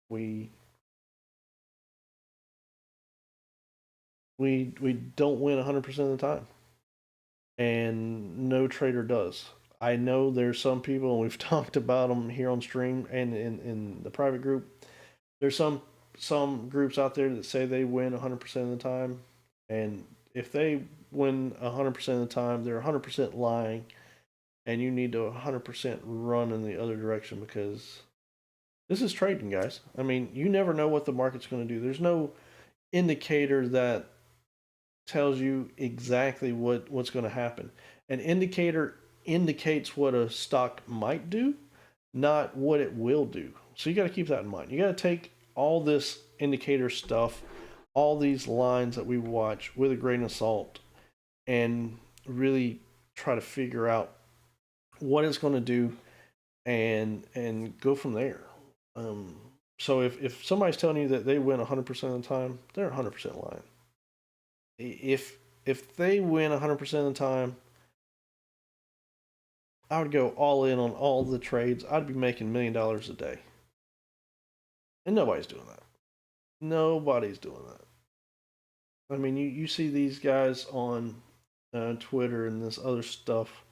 We don't win 100% of the time, and no trader does. I know there's some people, and we've talked about them here on stream and in the private group. There's some groups out there that say they win 100% of the time, and if they win 100% of the time, they're 100% lying, and you need to 100% run in the other direction, because this is trading, guys. I mean, you never know what the market's going to do. There's no indicator that tells you exactly what's going to happen. An indicator indicates what a stock might do, not what it will do. So you got to keep that in mind. You got to take all this indicator stuff, all these lines that we watch with a grain of salt, and really try to figure out what it's going to do and go from there. So if somebody's telling you that they win 100% of the time, they're 100% lying. If they win 100% of the time, I would go all in on all the trades. I'd be making $1 million a day. And nobody's doing that. Nobody's doing that. I mean, you see these guys on Twitter and this other stuff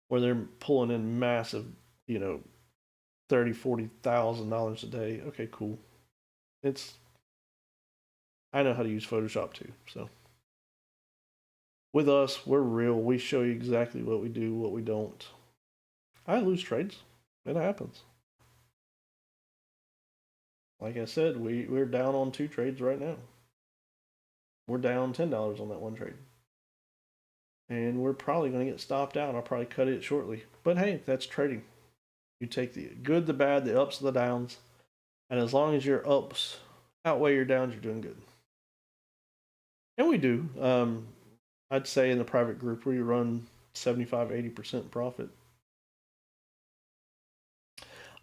where they're pulling in massive, $30,000-$40,000 a day. Okay, cool. I know how to use Photoshop too. So with us, we're real. We show you exactly what we do, what we don't. I lose trades. It happens. Like I said, we're down on 2 trades right now. We're down $10 on that one trade. And we're probably going to get stopped out. I'll probably cut it shortly. But hey, that's trading. You take the good, the bad, the ups, the downs. And as long as your ups outweigh your downs, you're doing good. And we do. I'd say in the private group, we run 75-80% profit.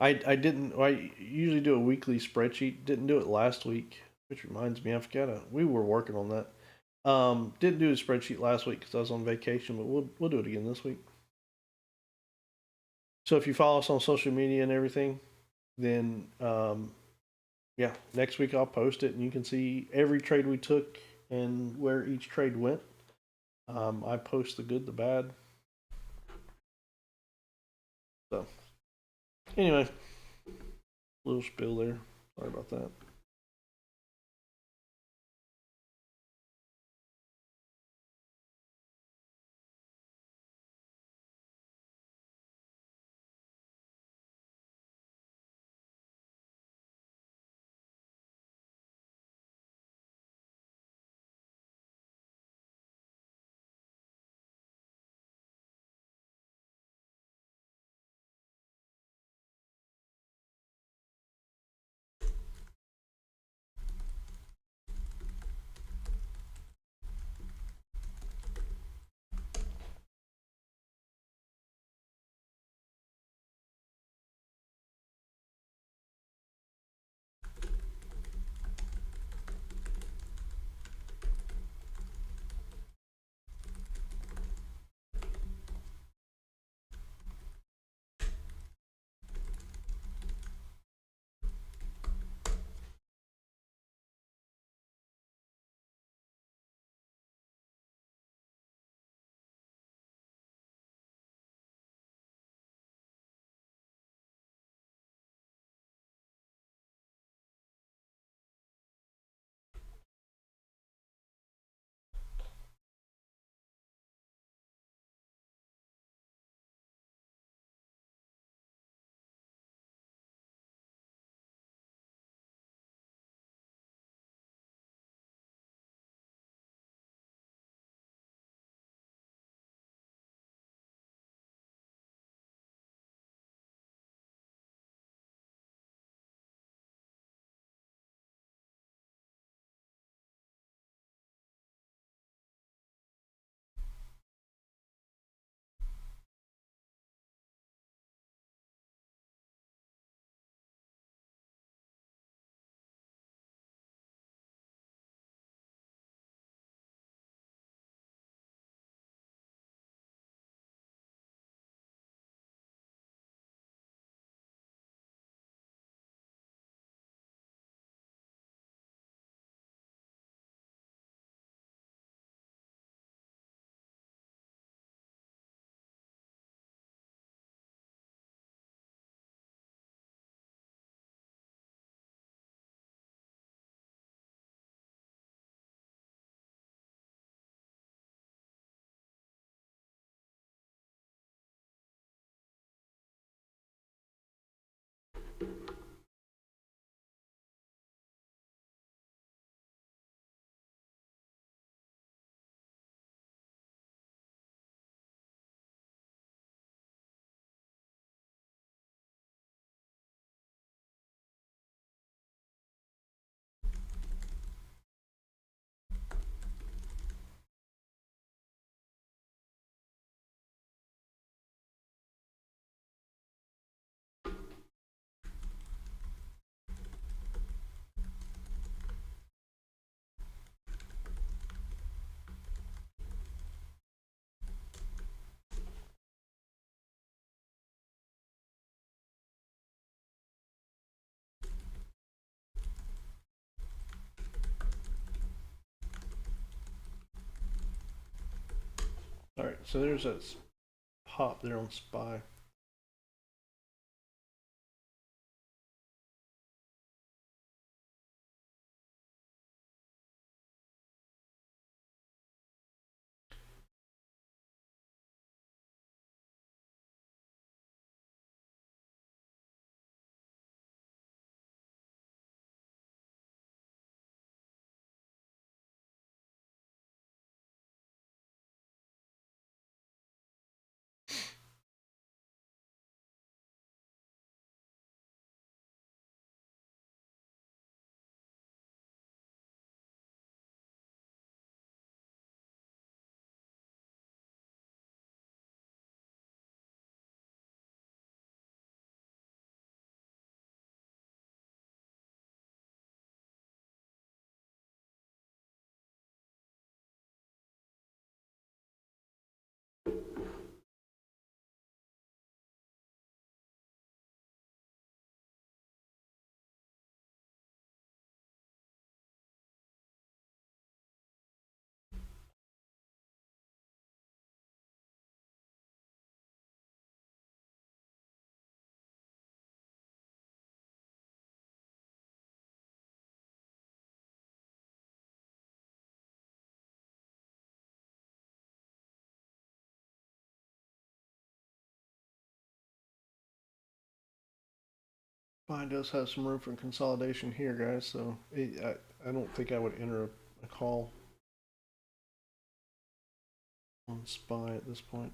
I usually do a weekly spreadsheet. Didn't do it last week, which reminds me, I forgot. We were working on that. Didn't do a spreadsheet last week because I was on vacation, but we'll do it again this week. So if you follow us on social media and everything, then yeah, next week I'll post it and you can see every trade we took and where each trade went. I post the good, the bad. So anyway, little spill there. Sorry about that. All right, so there's that pop there on SPY. Mine does have some room for consolidation here, guys. So I don't think I would enter a call on SPY at this point.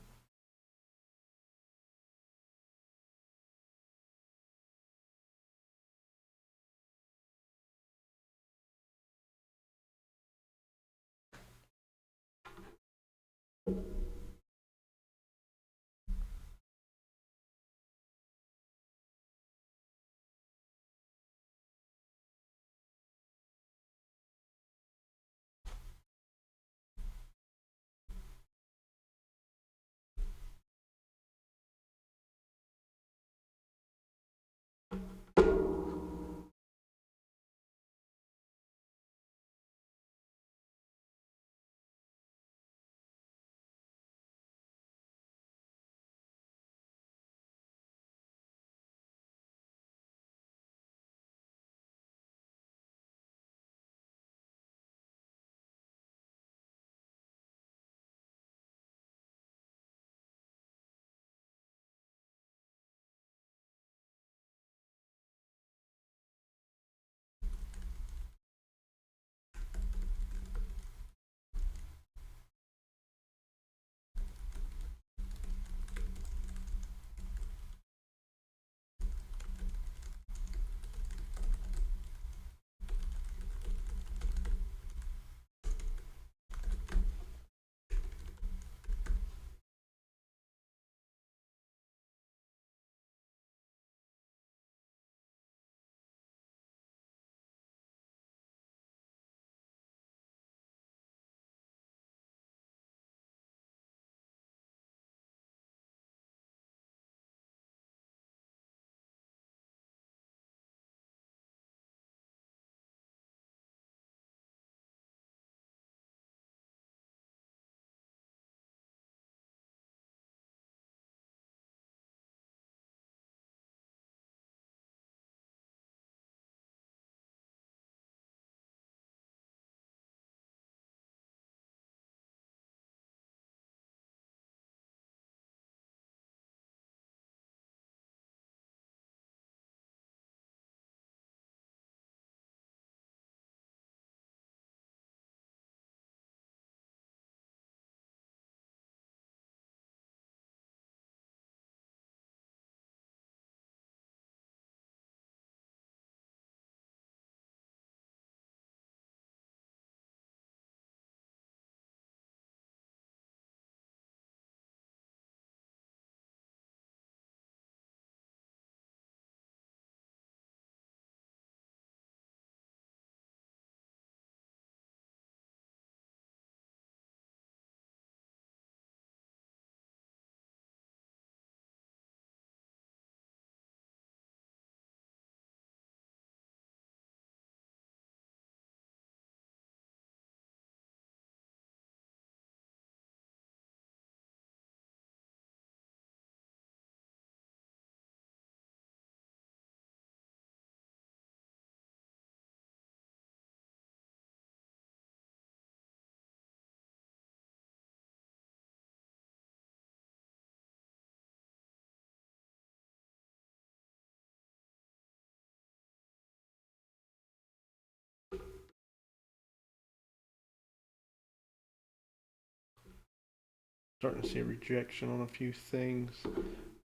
Starting to see a rejection on a few things.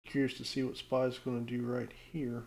Curious to see what SPY is going to do right here.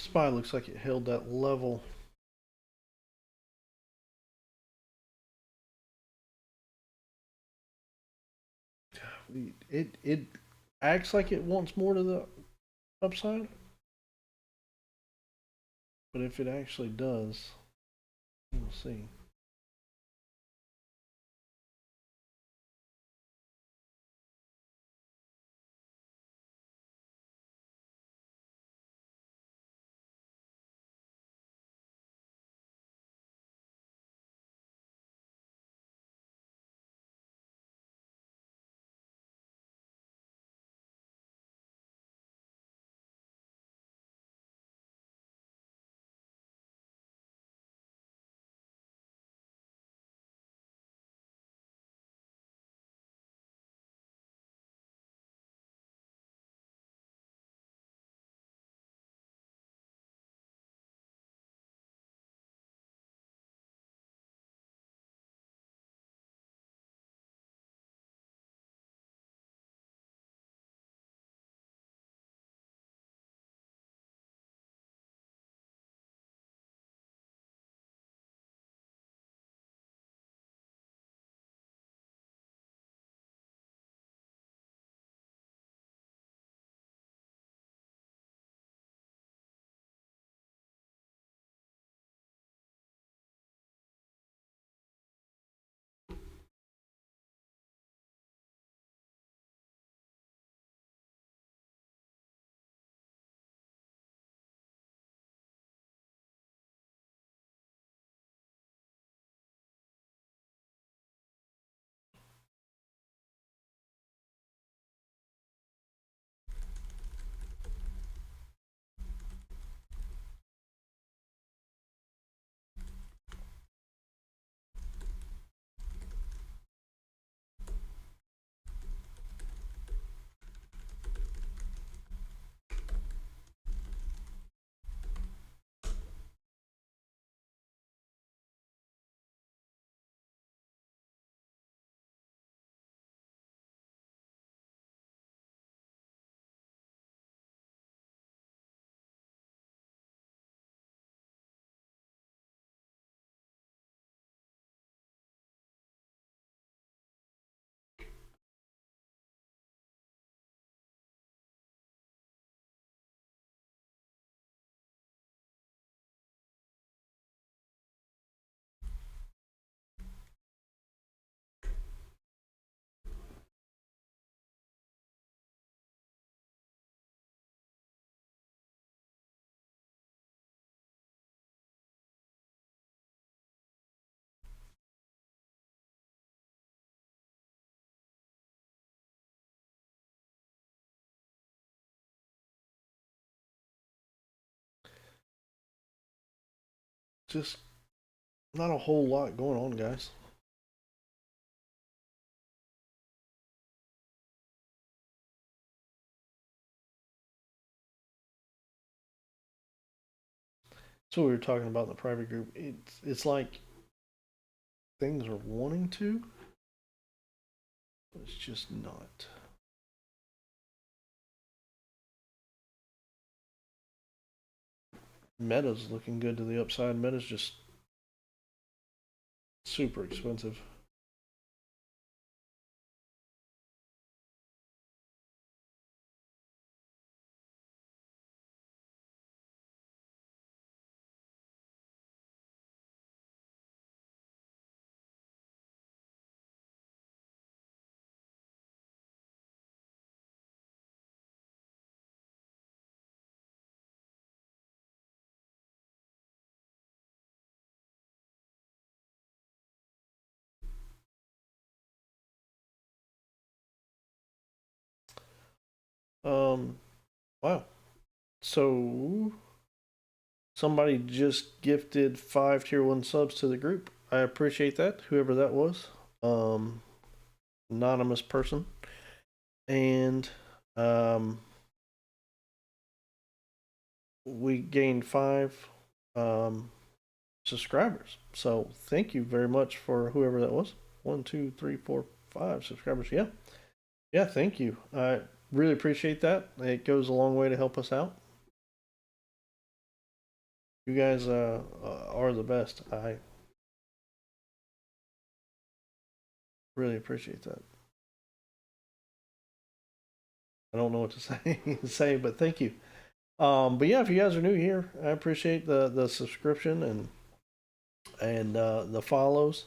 SPY looks like it held that level. It acts like it wants more to the upside, but if it actually does, we'll see. Just not a whole lot going on, guys. So we were talking about in the private group. It's like things are wanting to, but it's just not. Meta's looking good to the upside. Meta's just super expensive. Um, wow. So somebody just gifted 5 tier 1 subs to the group. I appreciate that, whoever that was. Um, Anonymous person. And we gained 5 subscribers. So thank you very much for whoever that was. 1, 2, 3, 4, 5 subscribers. Yeah. Yeah, thank you. I really appreciate that. It goes a long way to help us out. You guys are the best. I really appreciate that. I don't know what to say, but thank you. But yeah, if you guys are new here, I appreciate the subscription and the follows.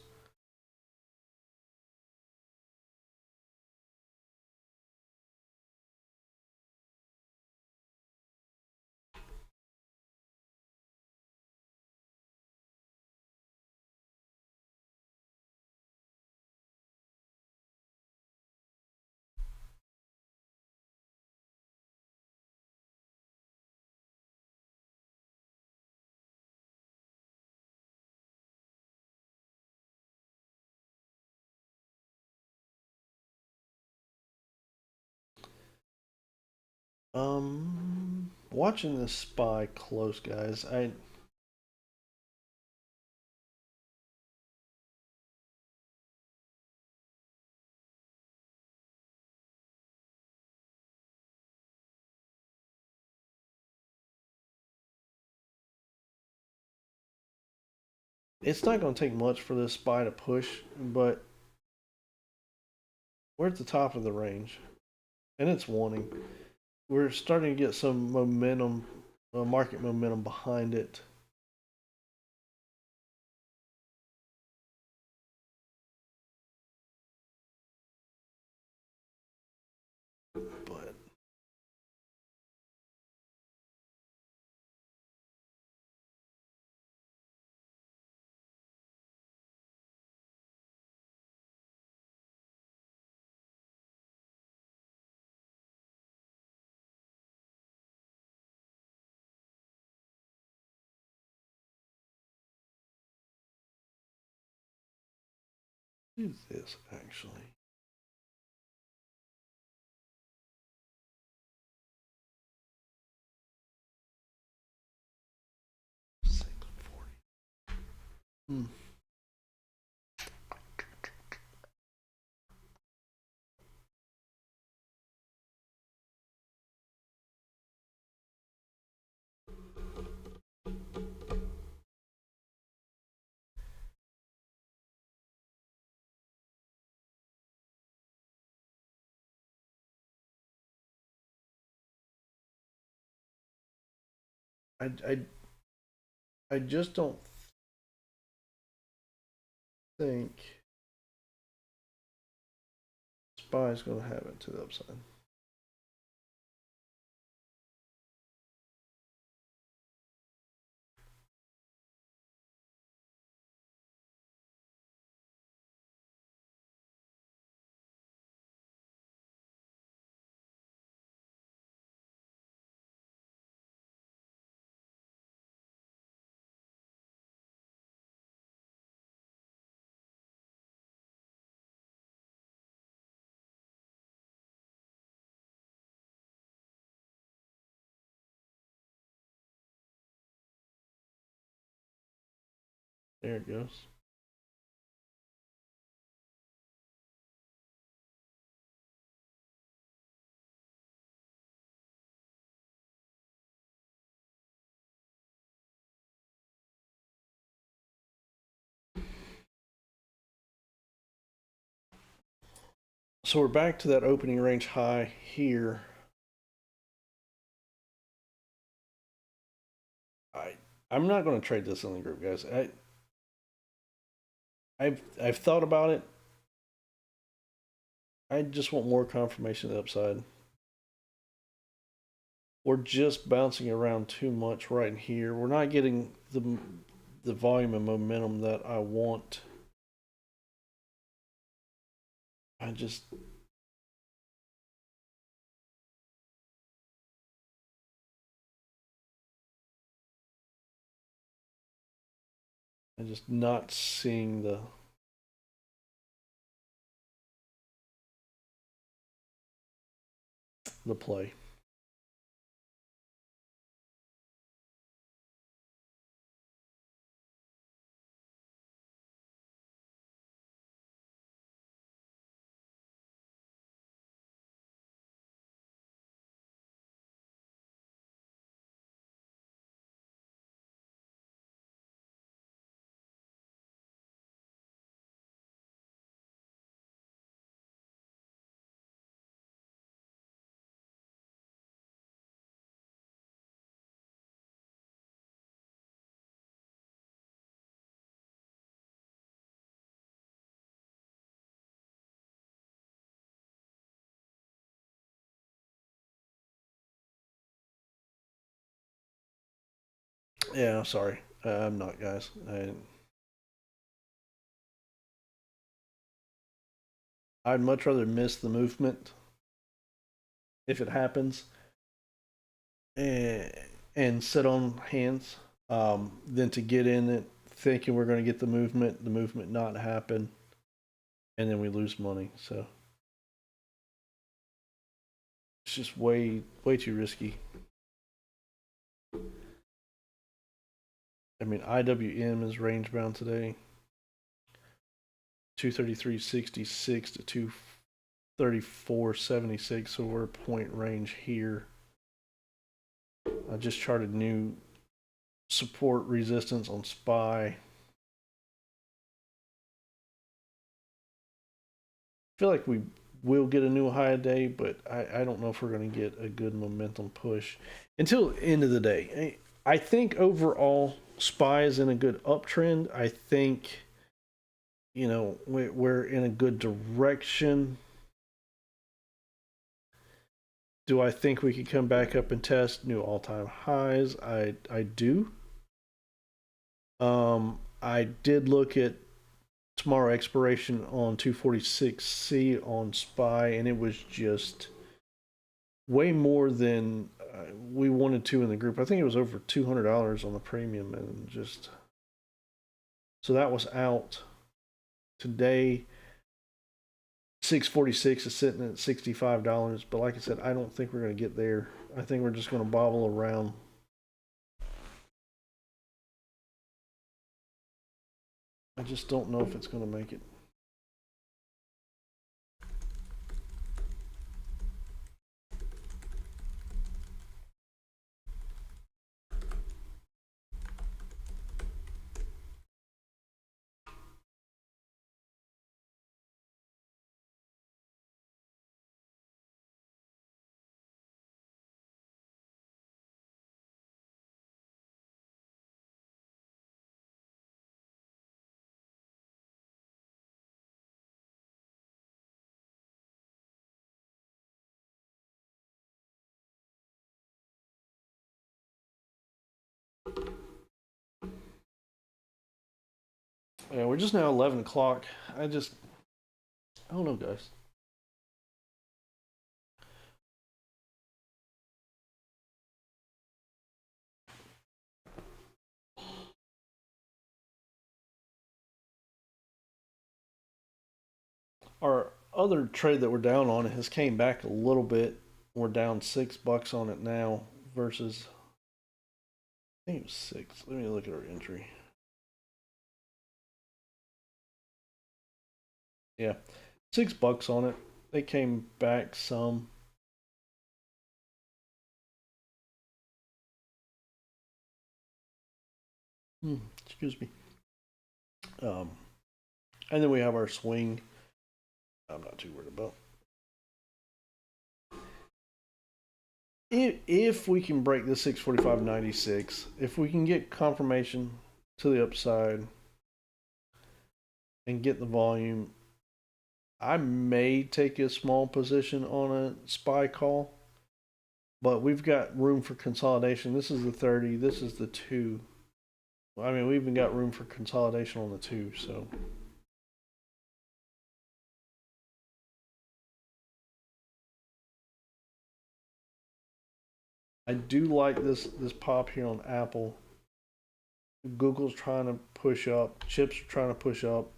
Watching this spy close, guys. I It's not going to take much for this spy to push, but we're at the top of the range, and it's wanting. We're starting to get some momentum, market momentum behind it. But what is this actually? Hmm. I I just don't think Spy's going to have it to the upside. There it goes. So we're back to that opening range high here. I I'm not going to trade this in the group, guys. I've thought about it. I just want more confirmation of the upside. We're just bouncing around too much right here. We're not getting the volume and momentum that I want. I just not seeing the play. Yeah, sorry. I'm not, guys. I'd much rather miss the movement if it happens and, and sit on hands than to get in it thinking we're going to get the movement not happen, and then we lose money. So it's just way too risky. I mean, IWM is range bound today, 233.66 to 234.76. So we're point range here. I just charted new support resistance on SPY. I feel like we will get a new high a day, but I don't know if we're going to get a good momentum push until the end of the day. I think overall, SPY is in a good uptrend. I think, we're in a good direction. Do I think we could come back up and test new all-time highs? I do. I did look at tomorrow expiration on 246C on SPY, and it was just way more than we wanted to in the group. I think it was over $200 on the premium, and just so that was out today. 646 is sitting at $65, but like I said, I don't think we're going to get there. I think we're just going to bobble around. I just don't know if it's going to make it. Yeah, we're just now 11 o'clock. I don't know, guys. Our other trade that we're down on has came back a little bit. We're down $6 on it now versus I think it was 6. Let me look at our entry. Yeah, $6 on it. They came back some. Excuse me. Um, and then we have our swing. I'm not too worried about. If we can break the 645.96, if we can get confirmation to the upside and get the volume, I may take a small position on a SPY call, but we've got room for consolidation. This is the 30. This is the 2. I mean, we even got room for consolidation on the 2. So I do like this pop here on Apple. Google's trying to push up. Chips are trying to push up.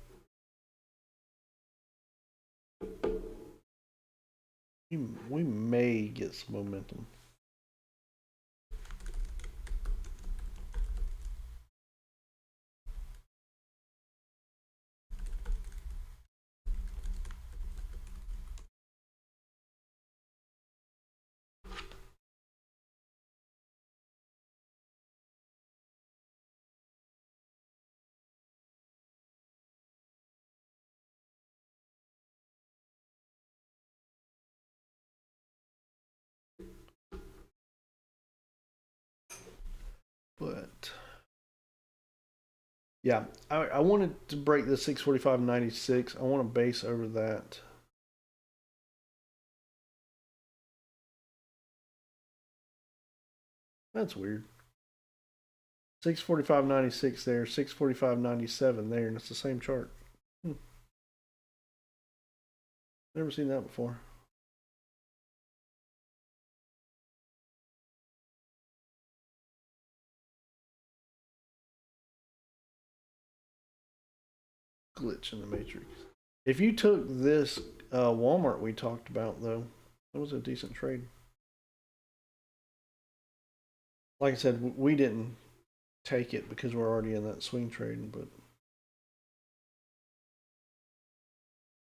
We may get some momentum. But yeah, I wanted to break the 645.96. I want to base over that. That's weird. 645.96 there, 645.97 there, and it's the same chart. Never seen that before. Glitch in the matrix. If you took this Walmart we talked about, though, that was a decent trade. Like I said, we didn't take it because we're already in that swing trade, but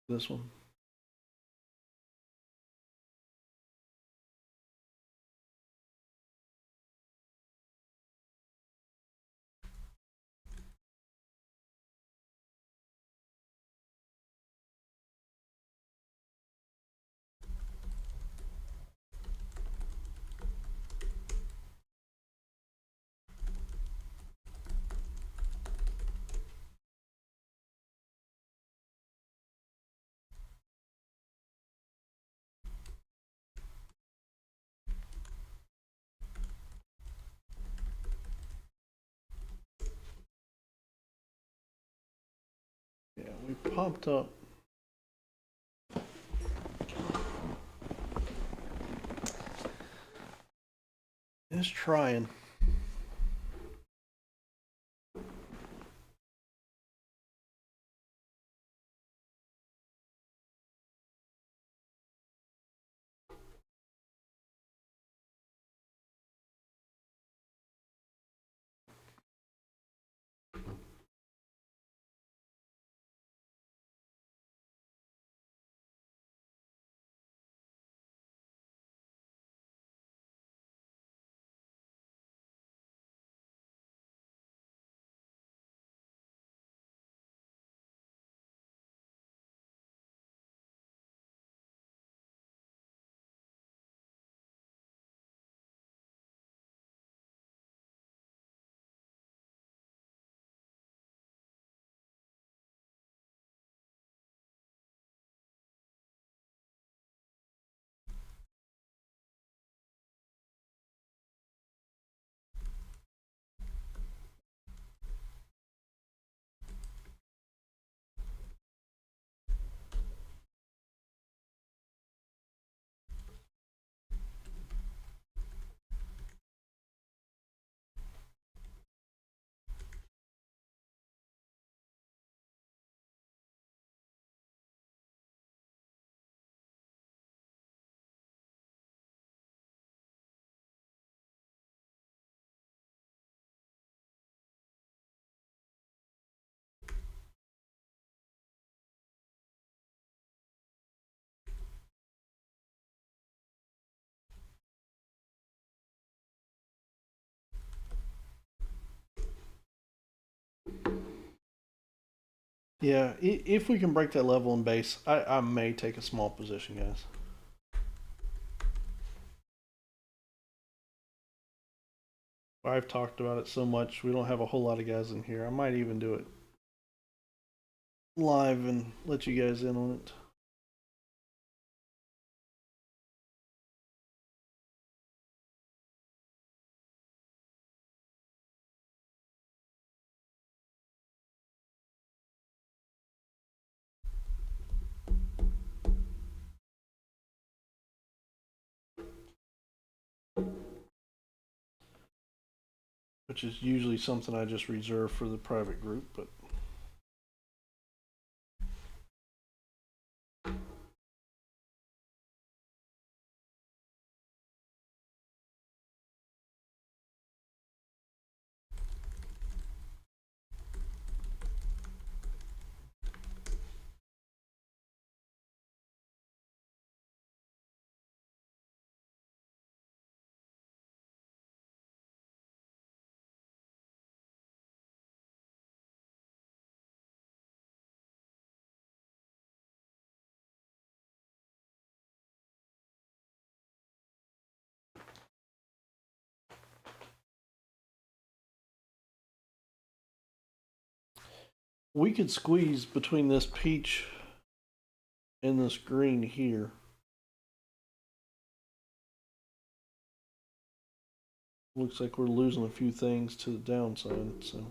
this one. Yeah, we popped up. It's trying. Yeah, if we can break that level in base, I may take a small position, guys. I've talked about it so much. We don't have a whole lot of guys in here. I might even do it live and let you guys in on it. Which is usually something I just reserve for the private group, but we could squeeze between this peach and this green here. looks like we're losing a few things to the downside. So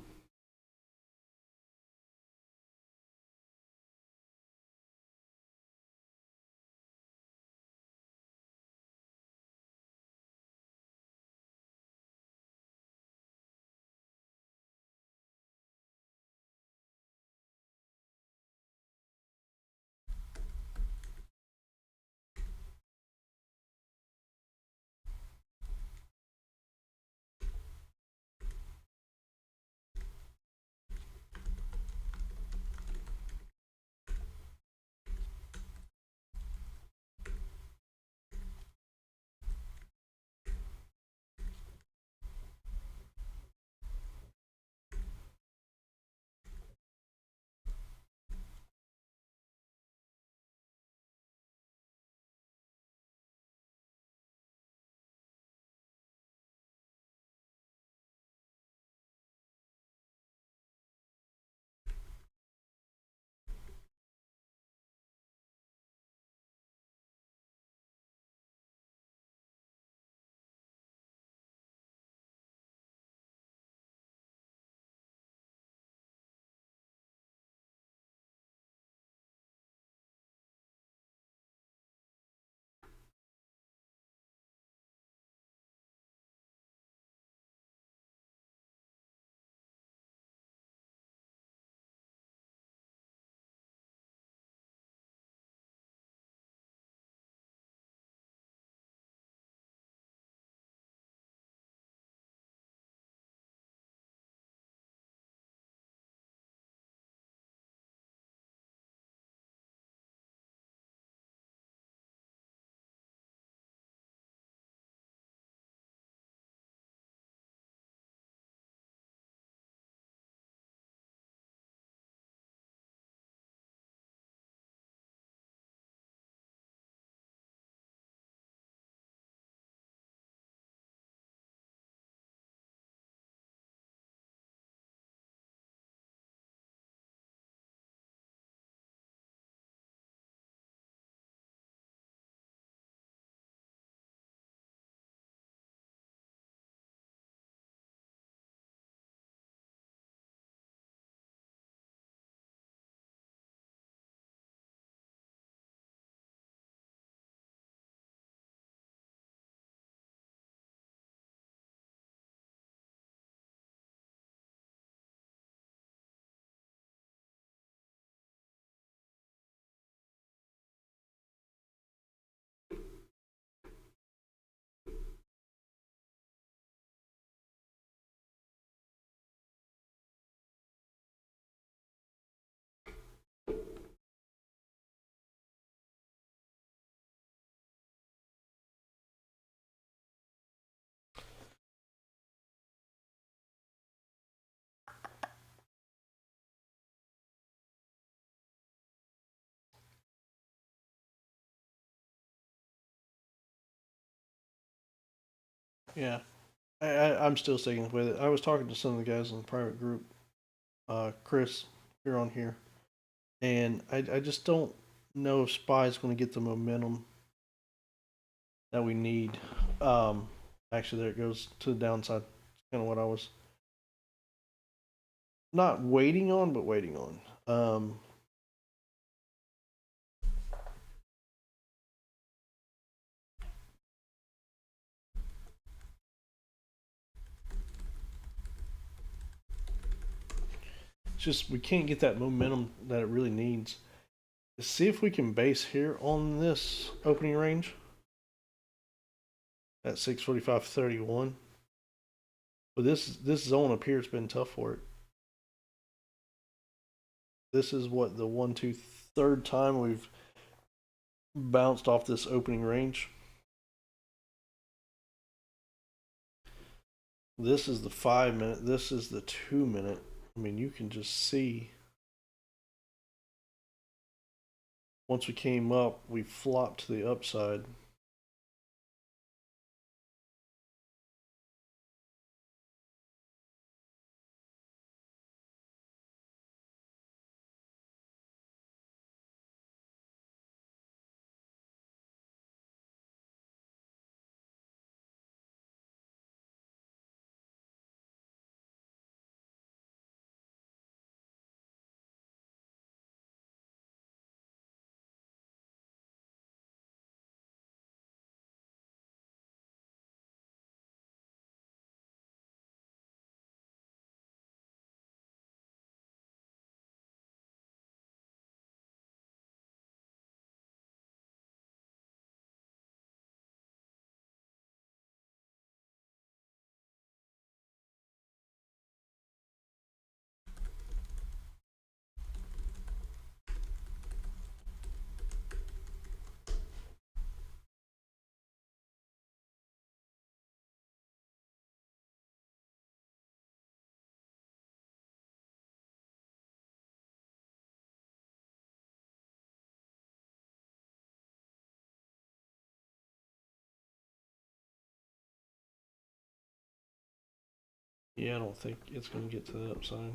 yeah, I'm still sticking with it. I was talking to some of the guys in the private group, Chris, you're on here, and I just don't know if Spy's going to get the momentum that we need. Um, Actually, there it goes to the downside. Kind of what I was not waiting on, but waiting on. It's just we can't get that momentum that it really needs. Let's see if we can base here on this opening range at 645.31. But this zone up here has been tough for it. This is what the one, two, third time we've bounced off this opening range. This is the 5 minute. This is the 2 minute. I mean, you can just see once we came up, we flopped to the upside. Yeah, I don't think it's going to get to the upside.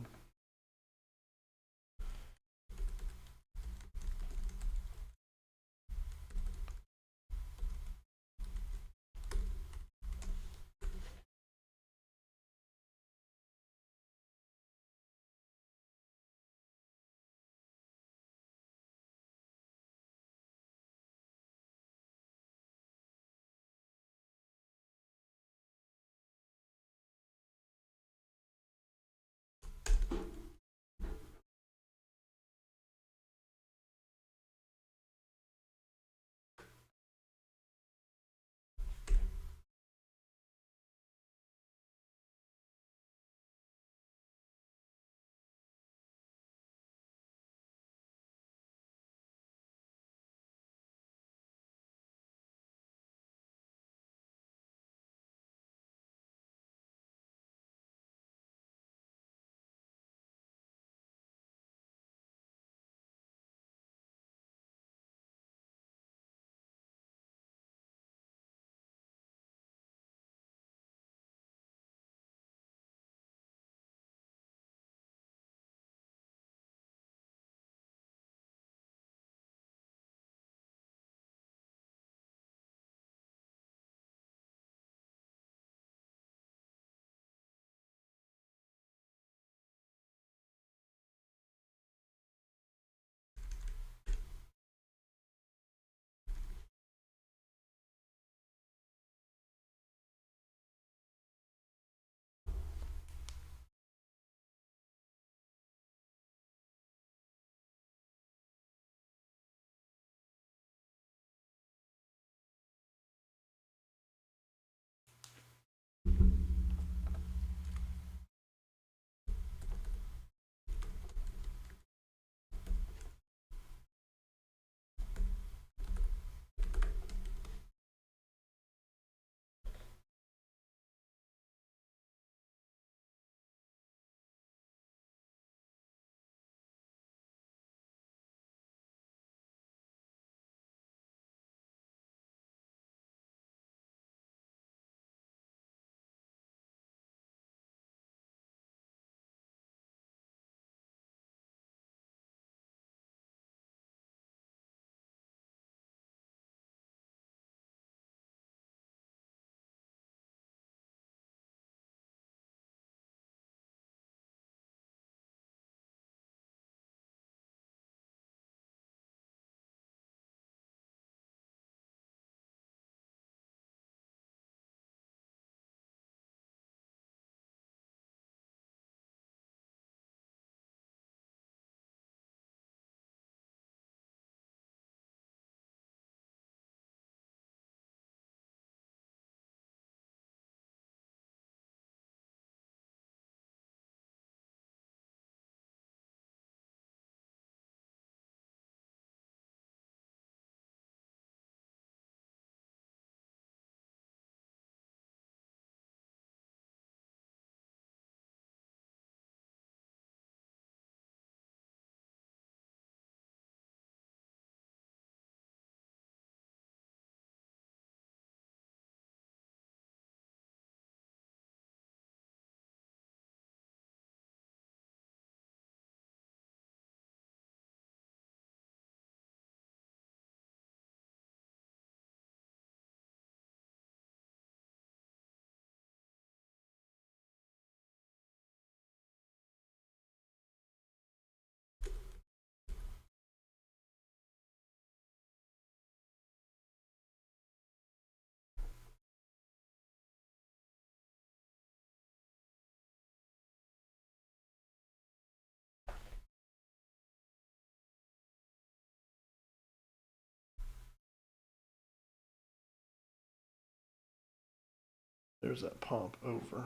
There's that pump over.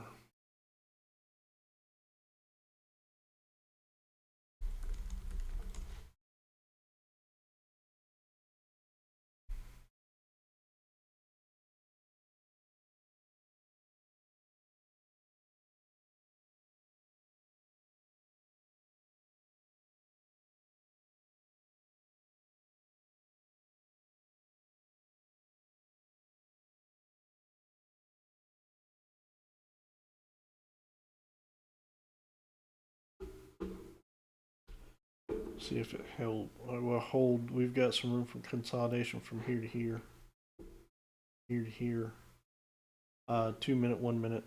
See if it held. Well, hold. We've got some room for consolidation from here to here, here to here. 2 minute, 1 minute.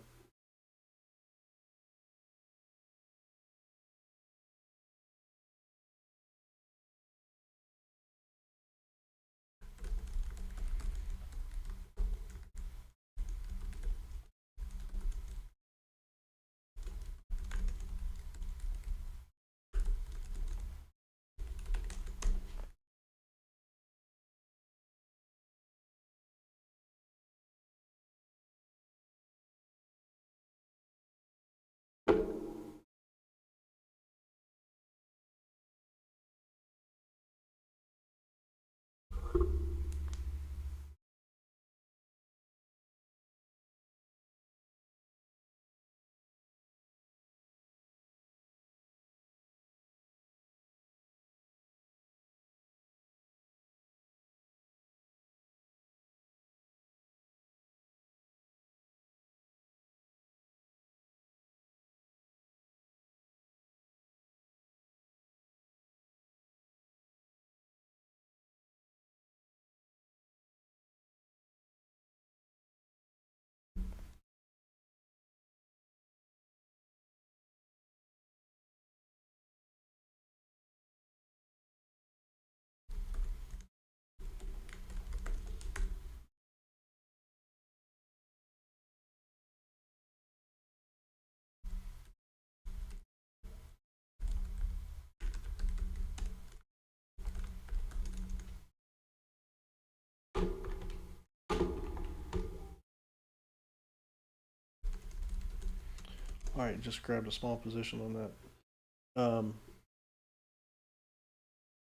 All right, just grabbed a small position on that.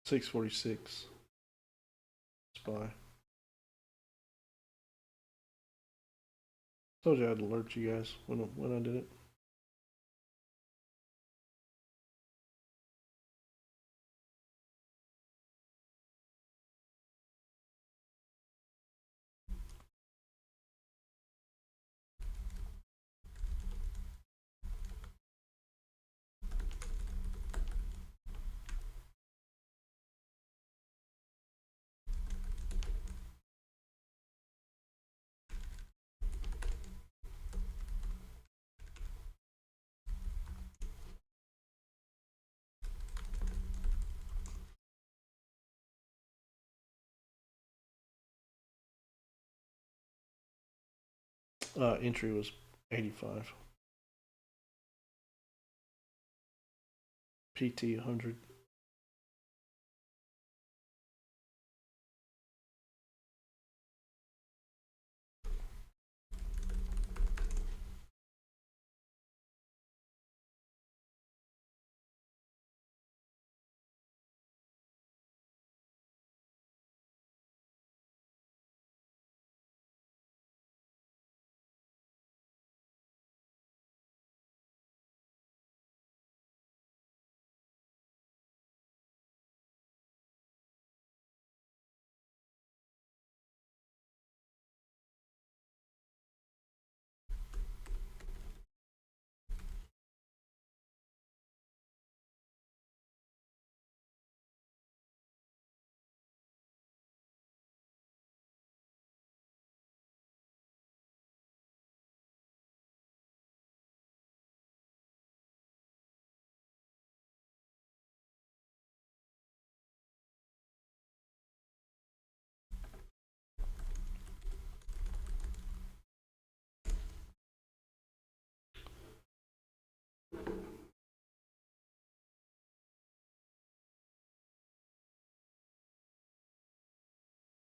646. Spy. Told you I'd alert you guys when I did it. Entry was 85. PT 100.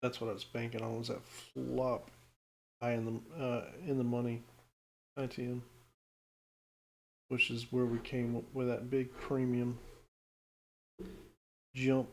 That's what I was banking on, was that flop high in the money ITM, which is where we came with that big premium jump.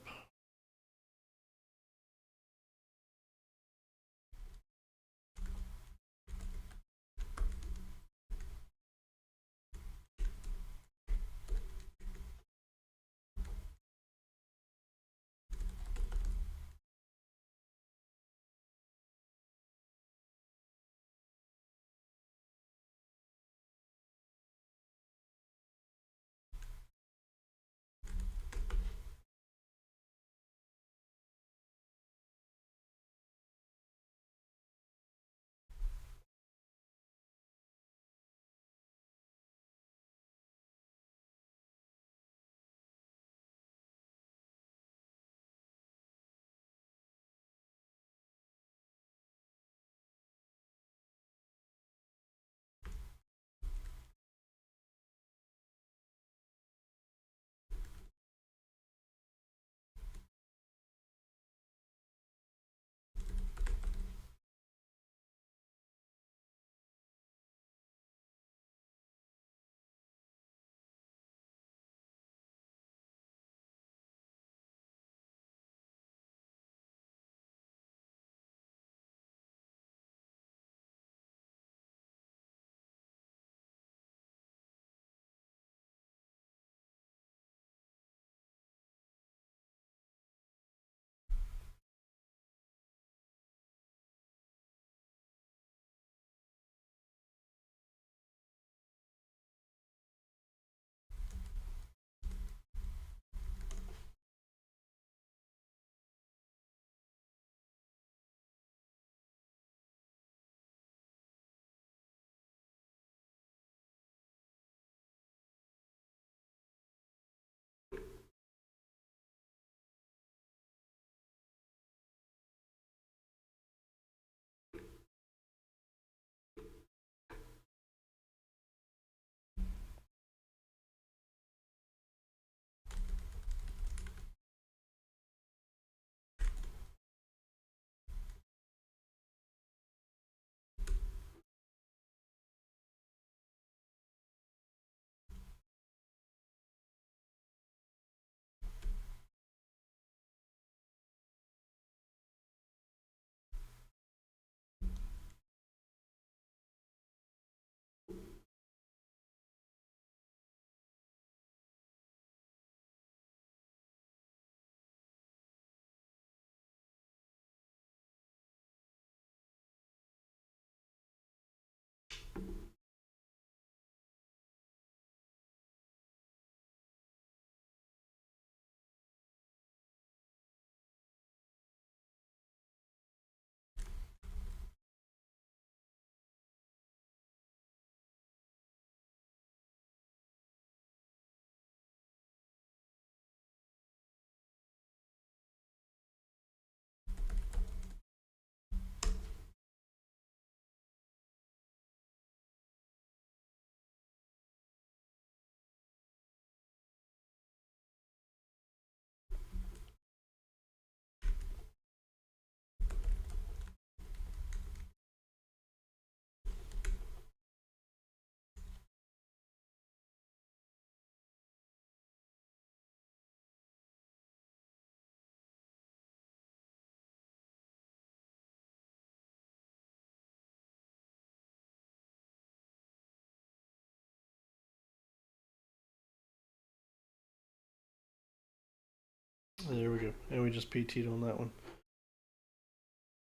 There we go. And we just PT'd on that one.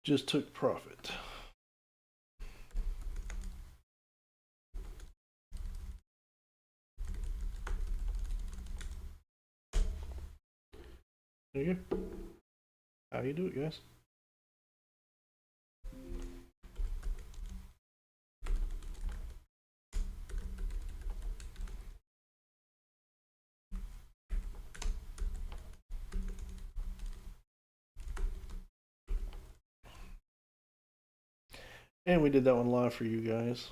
Just took profit. There you go. How you do it, guys? And we did that one live for you guys.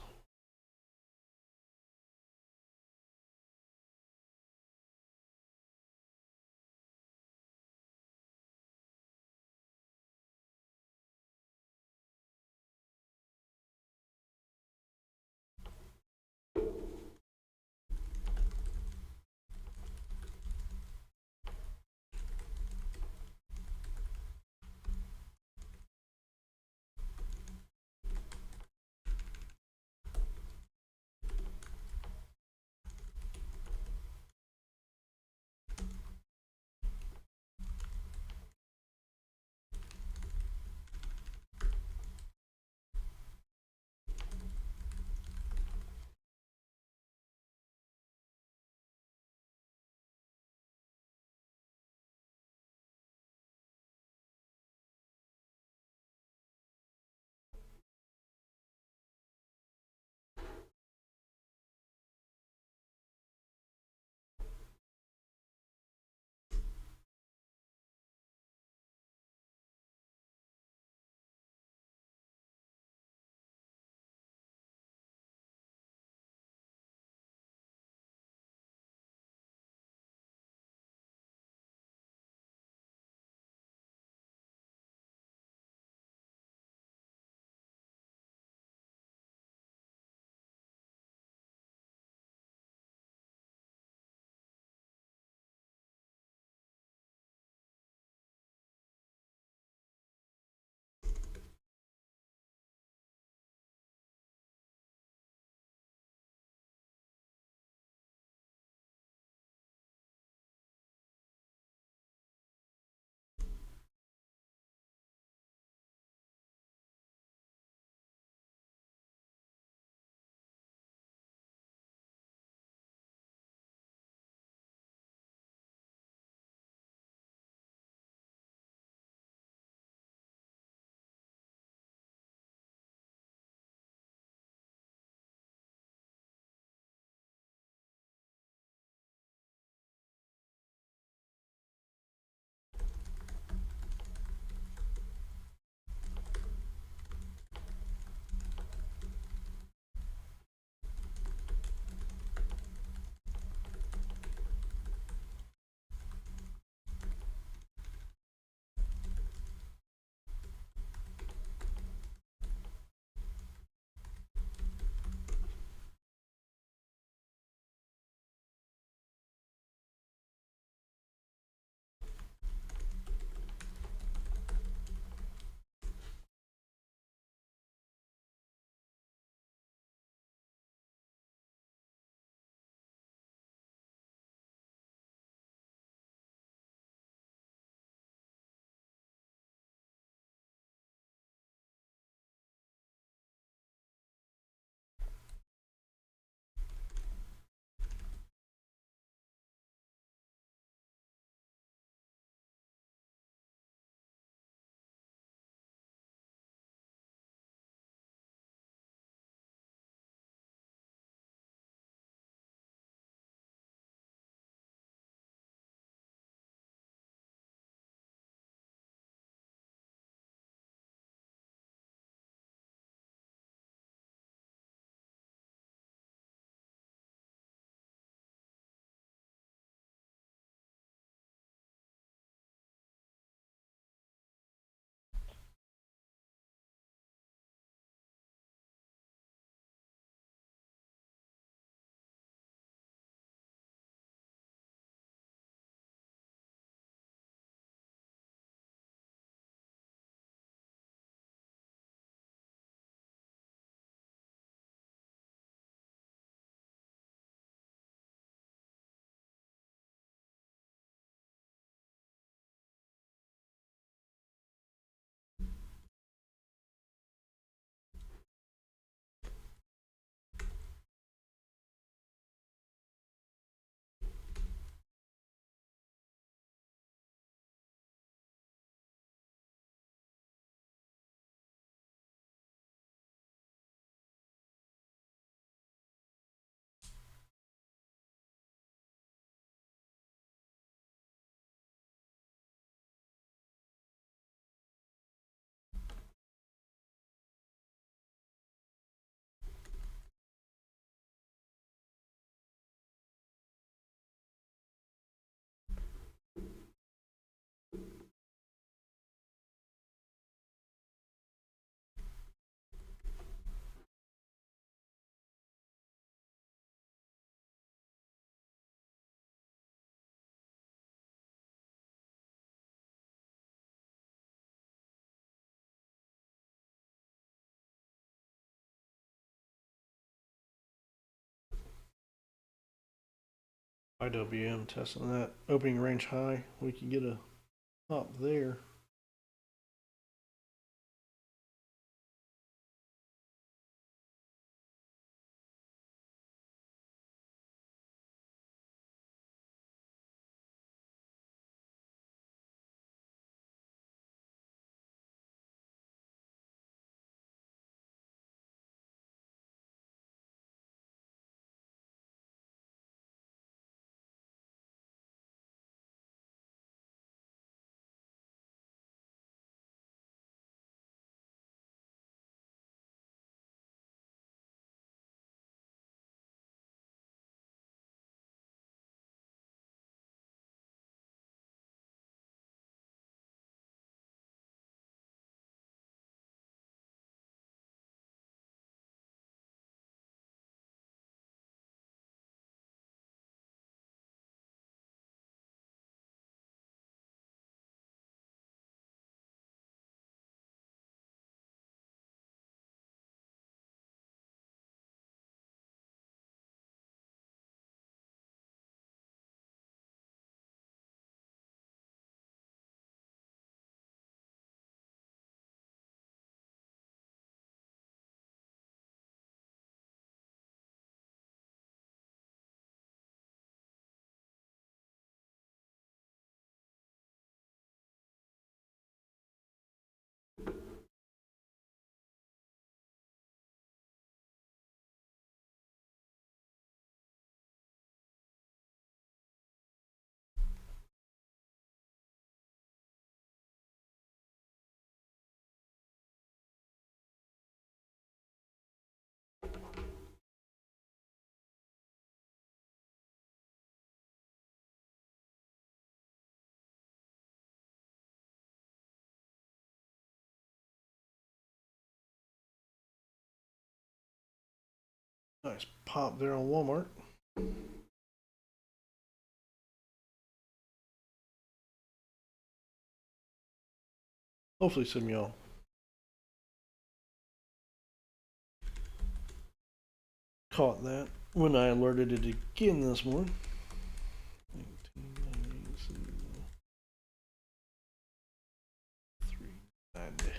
IWM testing that opening range high. We can get a pop there. Nice pop there on Walmart. Hopefully some of y'all caught that when I alerted it again this morning. 390.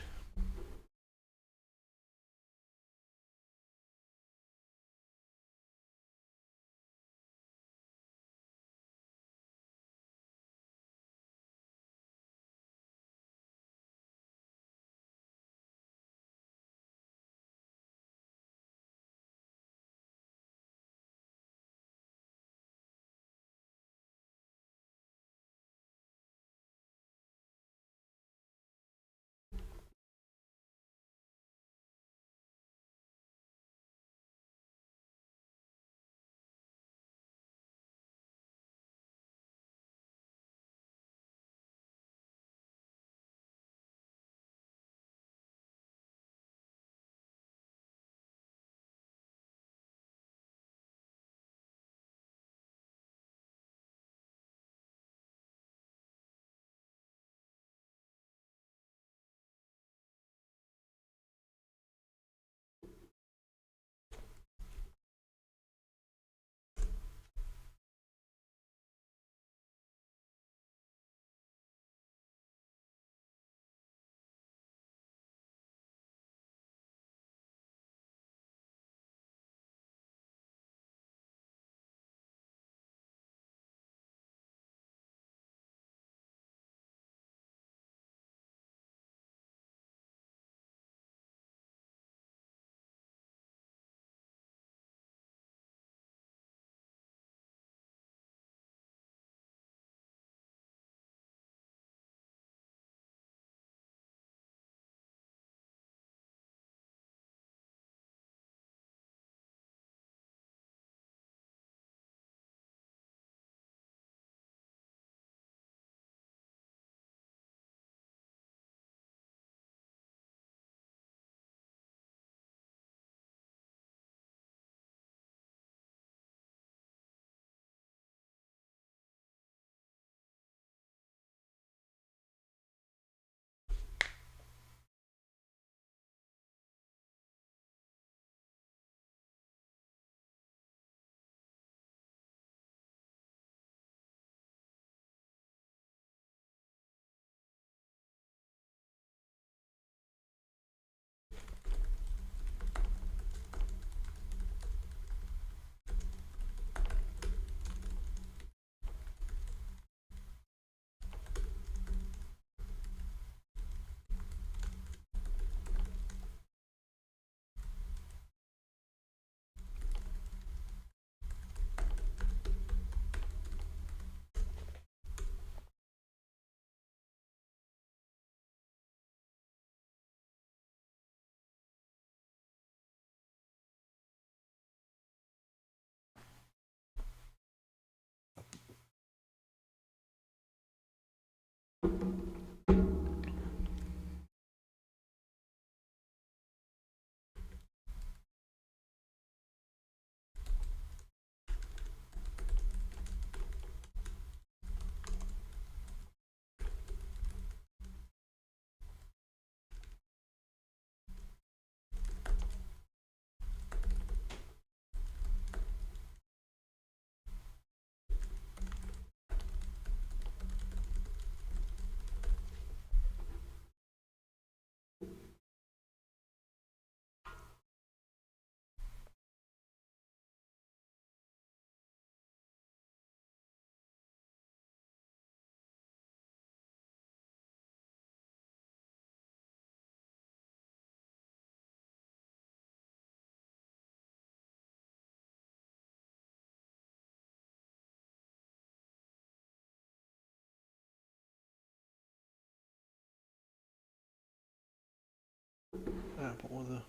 happened with a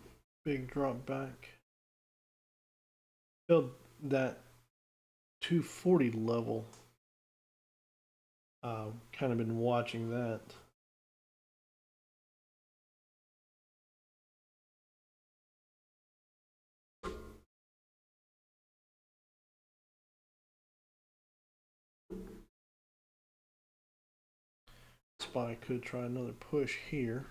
big drop back. Held that 240 level. Kind of been watching that. SPY could try another push here.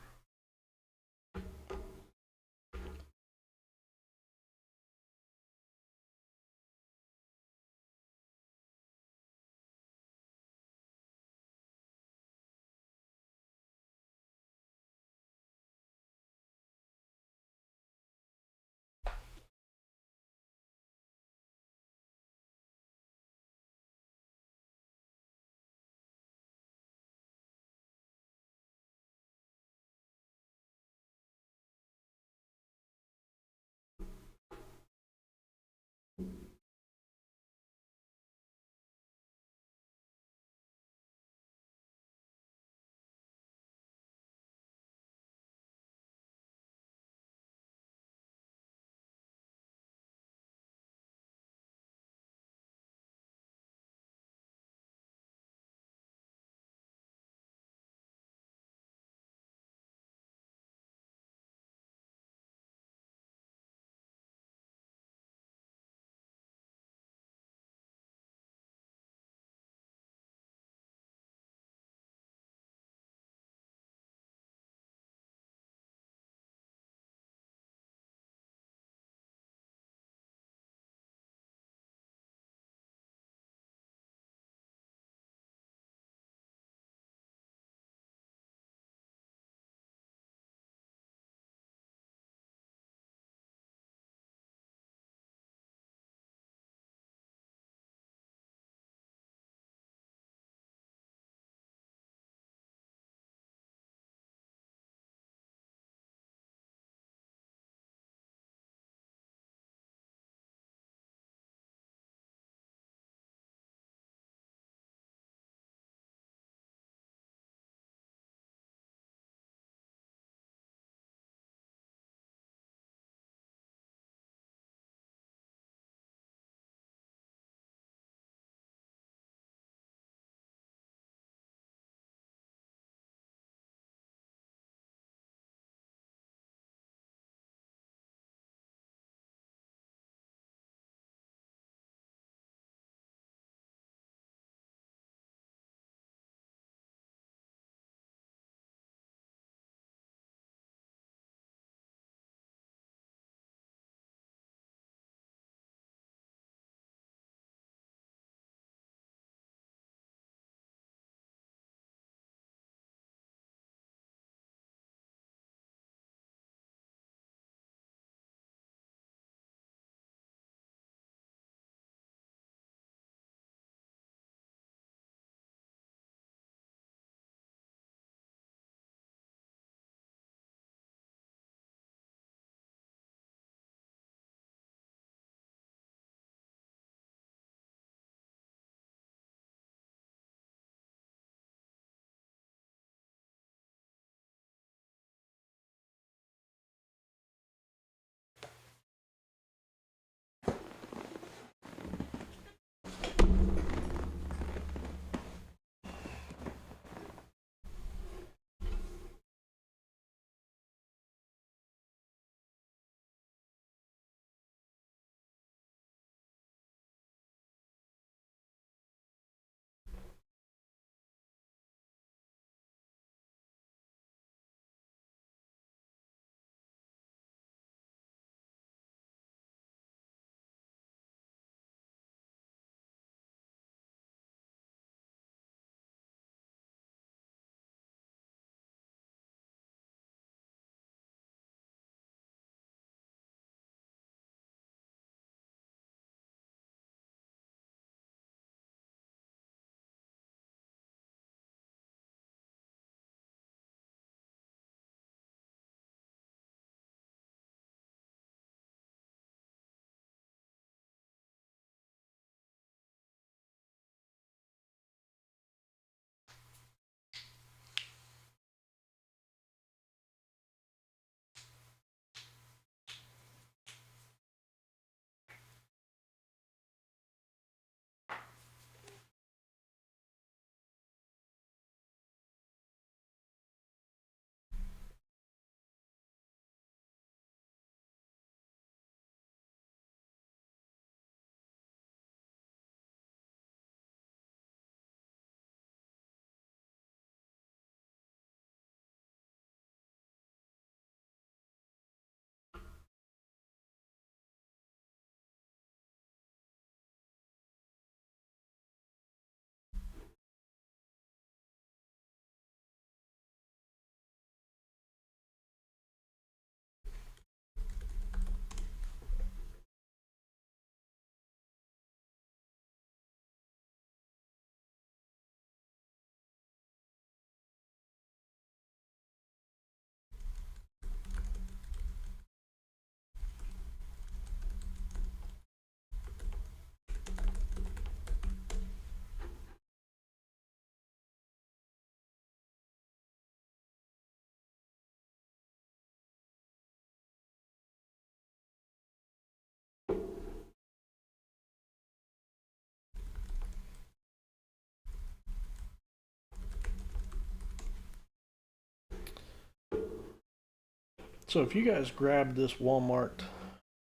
So if you guys grab this Walmart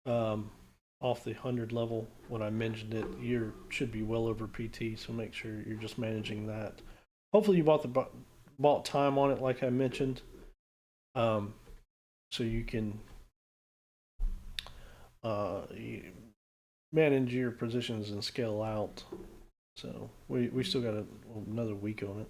um, off the 100 level when I mentioned it, you should be well over PT. So make sure you're just managing that. Hopefully you bought time on it, like I mentioned, um, so you can you manage your positions and scale out. So we still got another week on it.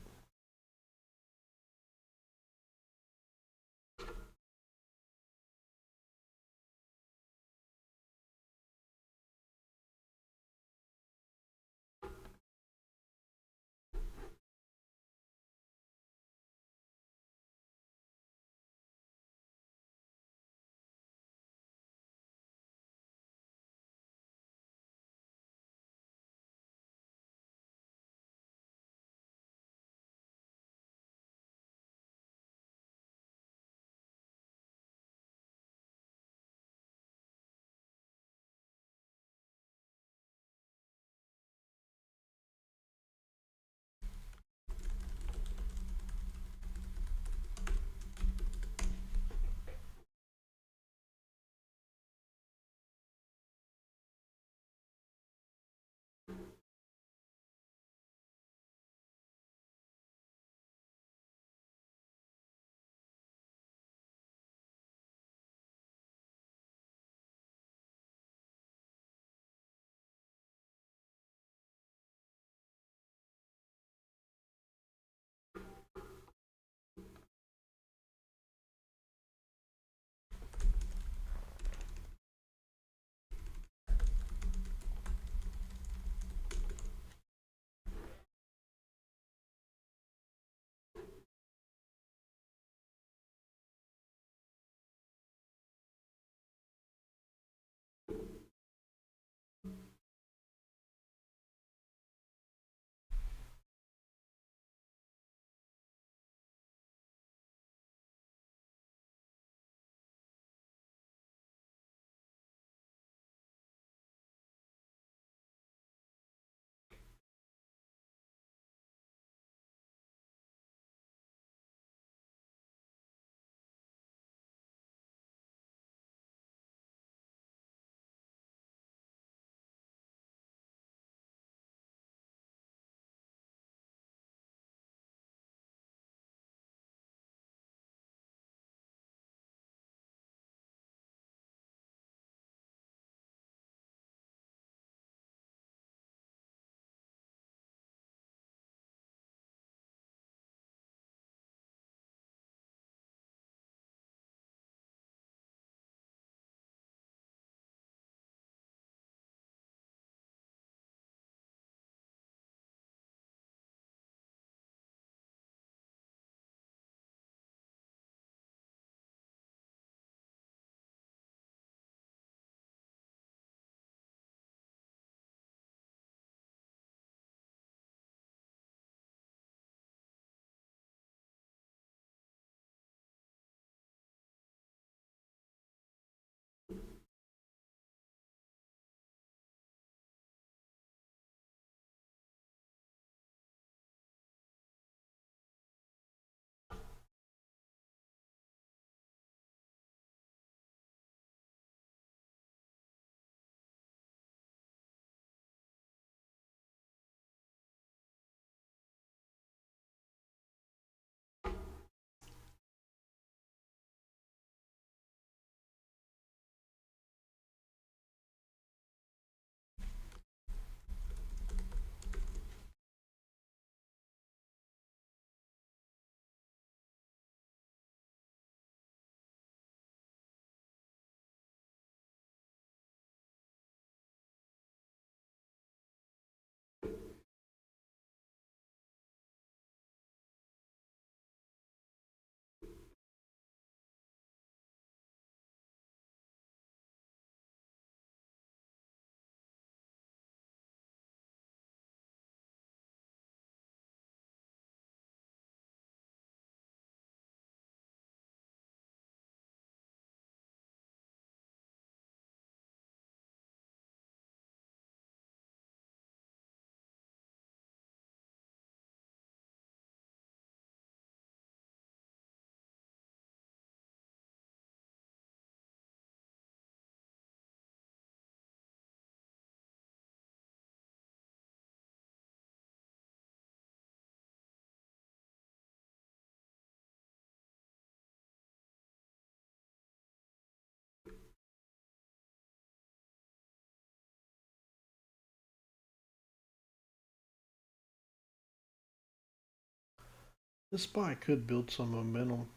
This SPY could build some momentum.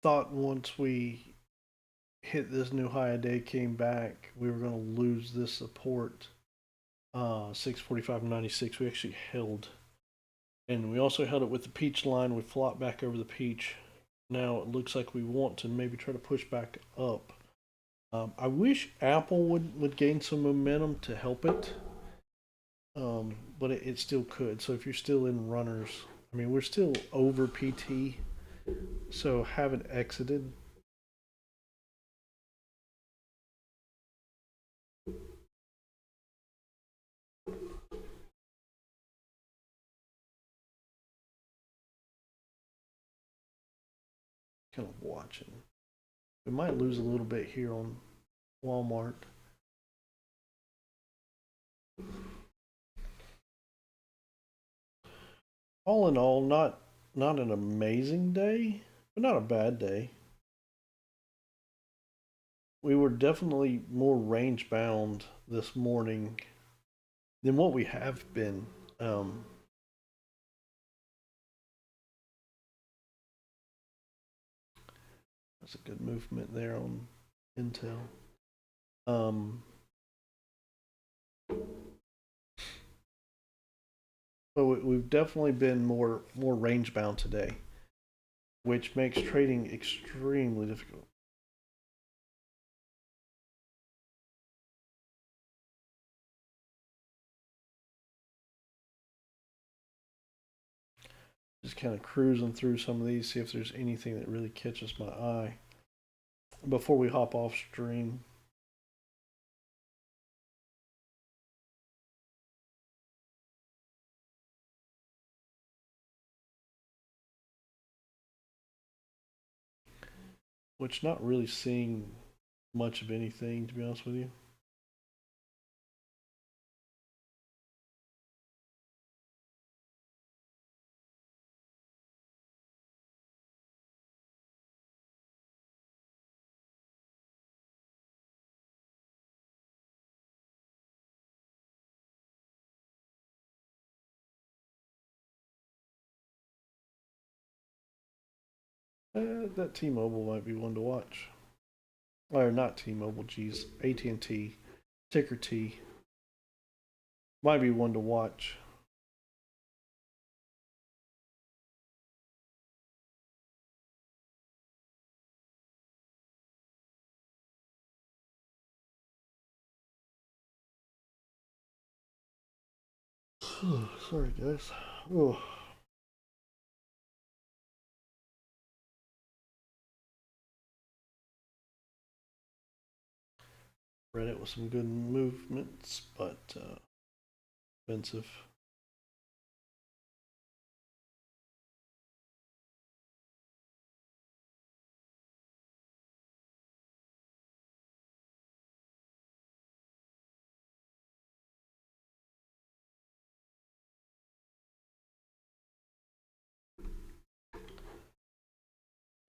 Thought once we hit this new high a day, came back, we were going to lose this support 645.96. We actually held, and we also held it with the peach line. We flopped back over the peach. Now it looks like we want to maybe try to push back up. I wish Apple would gain some momentum to help it, but it still could. So if you're still in runners, I mean, we're still over PT, so haven't exited. Kind of watching. We might lose a little bit here on Walmart. All in all, not an amazing day, but not a bad day. We were definitely more range bound this morning than what we have been. That's a good movement there on Intel. But we've definitely been more range bound today, which makes trading extremely difficult. Just kind of cruising through some of these, see if there's anything that really catches my eye before we hop off stream. Which not really seeing much of anything, to be honest with you. That T-Mobile might be one to watch. Or not T-Mobile, geez, AT&T, ticker T. Might be one to watch. Sorry, guys. Oh. Reddit with some good movements, but expensive.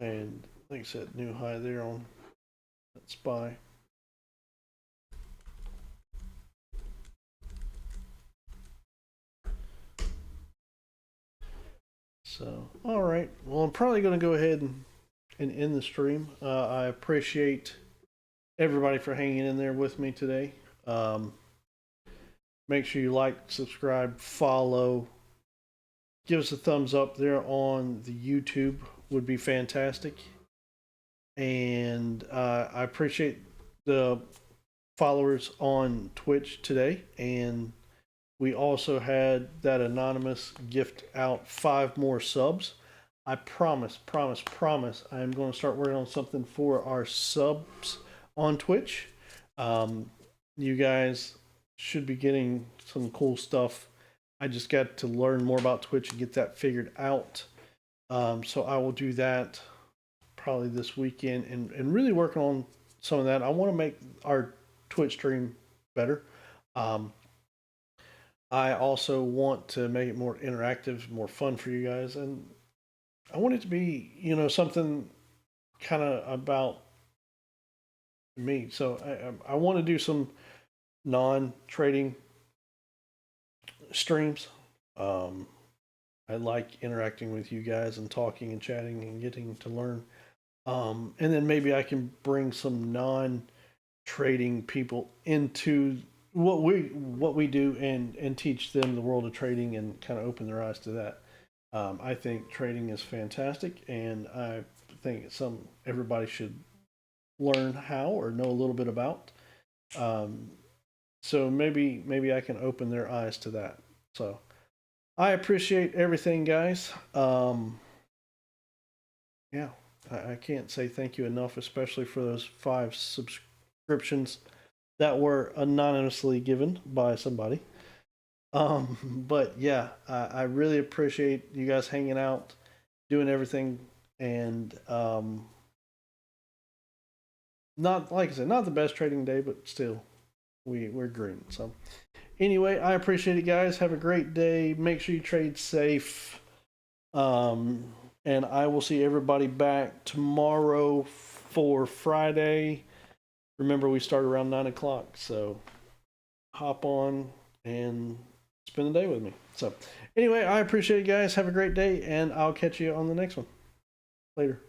And like I said, new high there on that SPY. So, all right. Well, I'm probably going to go ahead and end the stream. I appreciate everybody for hanging in there with me today. Make sure you like, subscribe, follow. Give us a thumbs up there on the YouTube would be fantastic. And I appreciate the followers on Twitch today. And we also had that anonymous gift out 5 more subs. I promise, I am going to start working on something for our subs on Twitch. You guys should be getting some cool stuff. I just got to learn more about Twitch and get that figured out. So I will do that probably this weekend and really working on some of that. I want to make our Twitch stream better. I also want to make it more interactive, more fun for you guys. And I want it to be, something kind of about me. So I want to do some non-trading streams. I like interacting with you guys and talking and chatting and getting to learn. And then maybe I can bring some non-trading people into what we do and teach them the world of trading and kind of open their eyes to that. I think trading is fantastic, and I think everybody should learn how or know a little bit about. Um, so maybe I can open their eyes to that. So I appreciate everything, guys. Yeah, I can't say thank you enough, especially for those 5 subscriptions that were anonymously given by somebody. But yeah, I really appreciate you guys hanging out, doing everything, and not like I said, not the best trading day, but still, we're green. So anyway, I appreciate it, guys. Have a great day. Make sure you trade safe. Um, and I will see everybody back tomorrow for Friday. Remember, we start around 9 o'clock, so hop on and spend the day with me. So, anyway, I appreciate you guys. Have a great day, and I'll catch you on the next one. Later.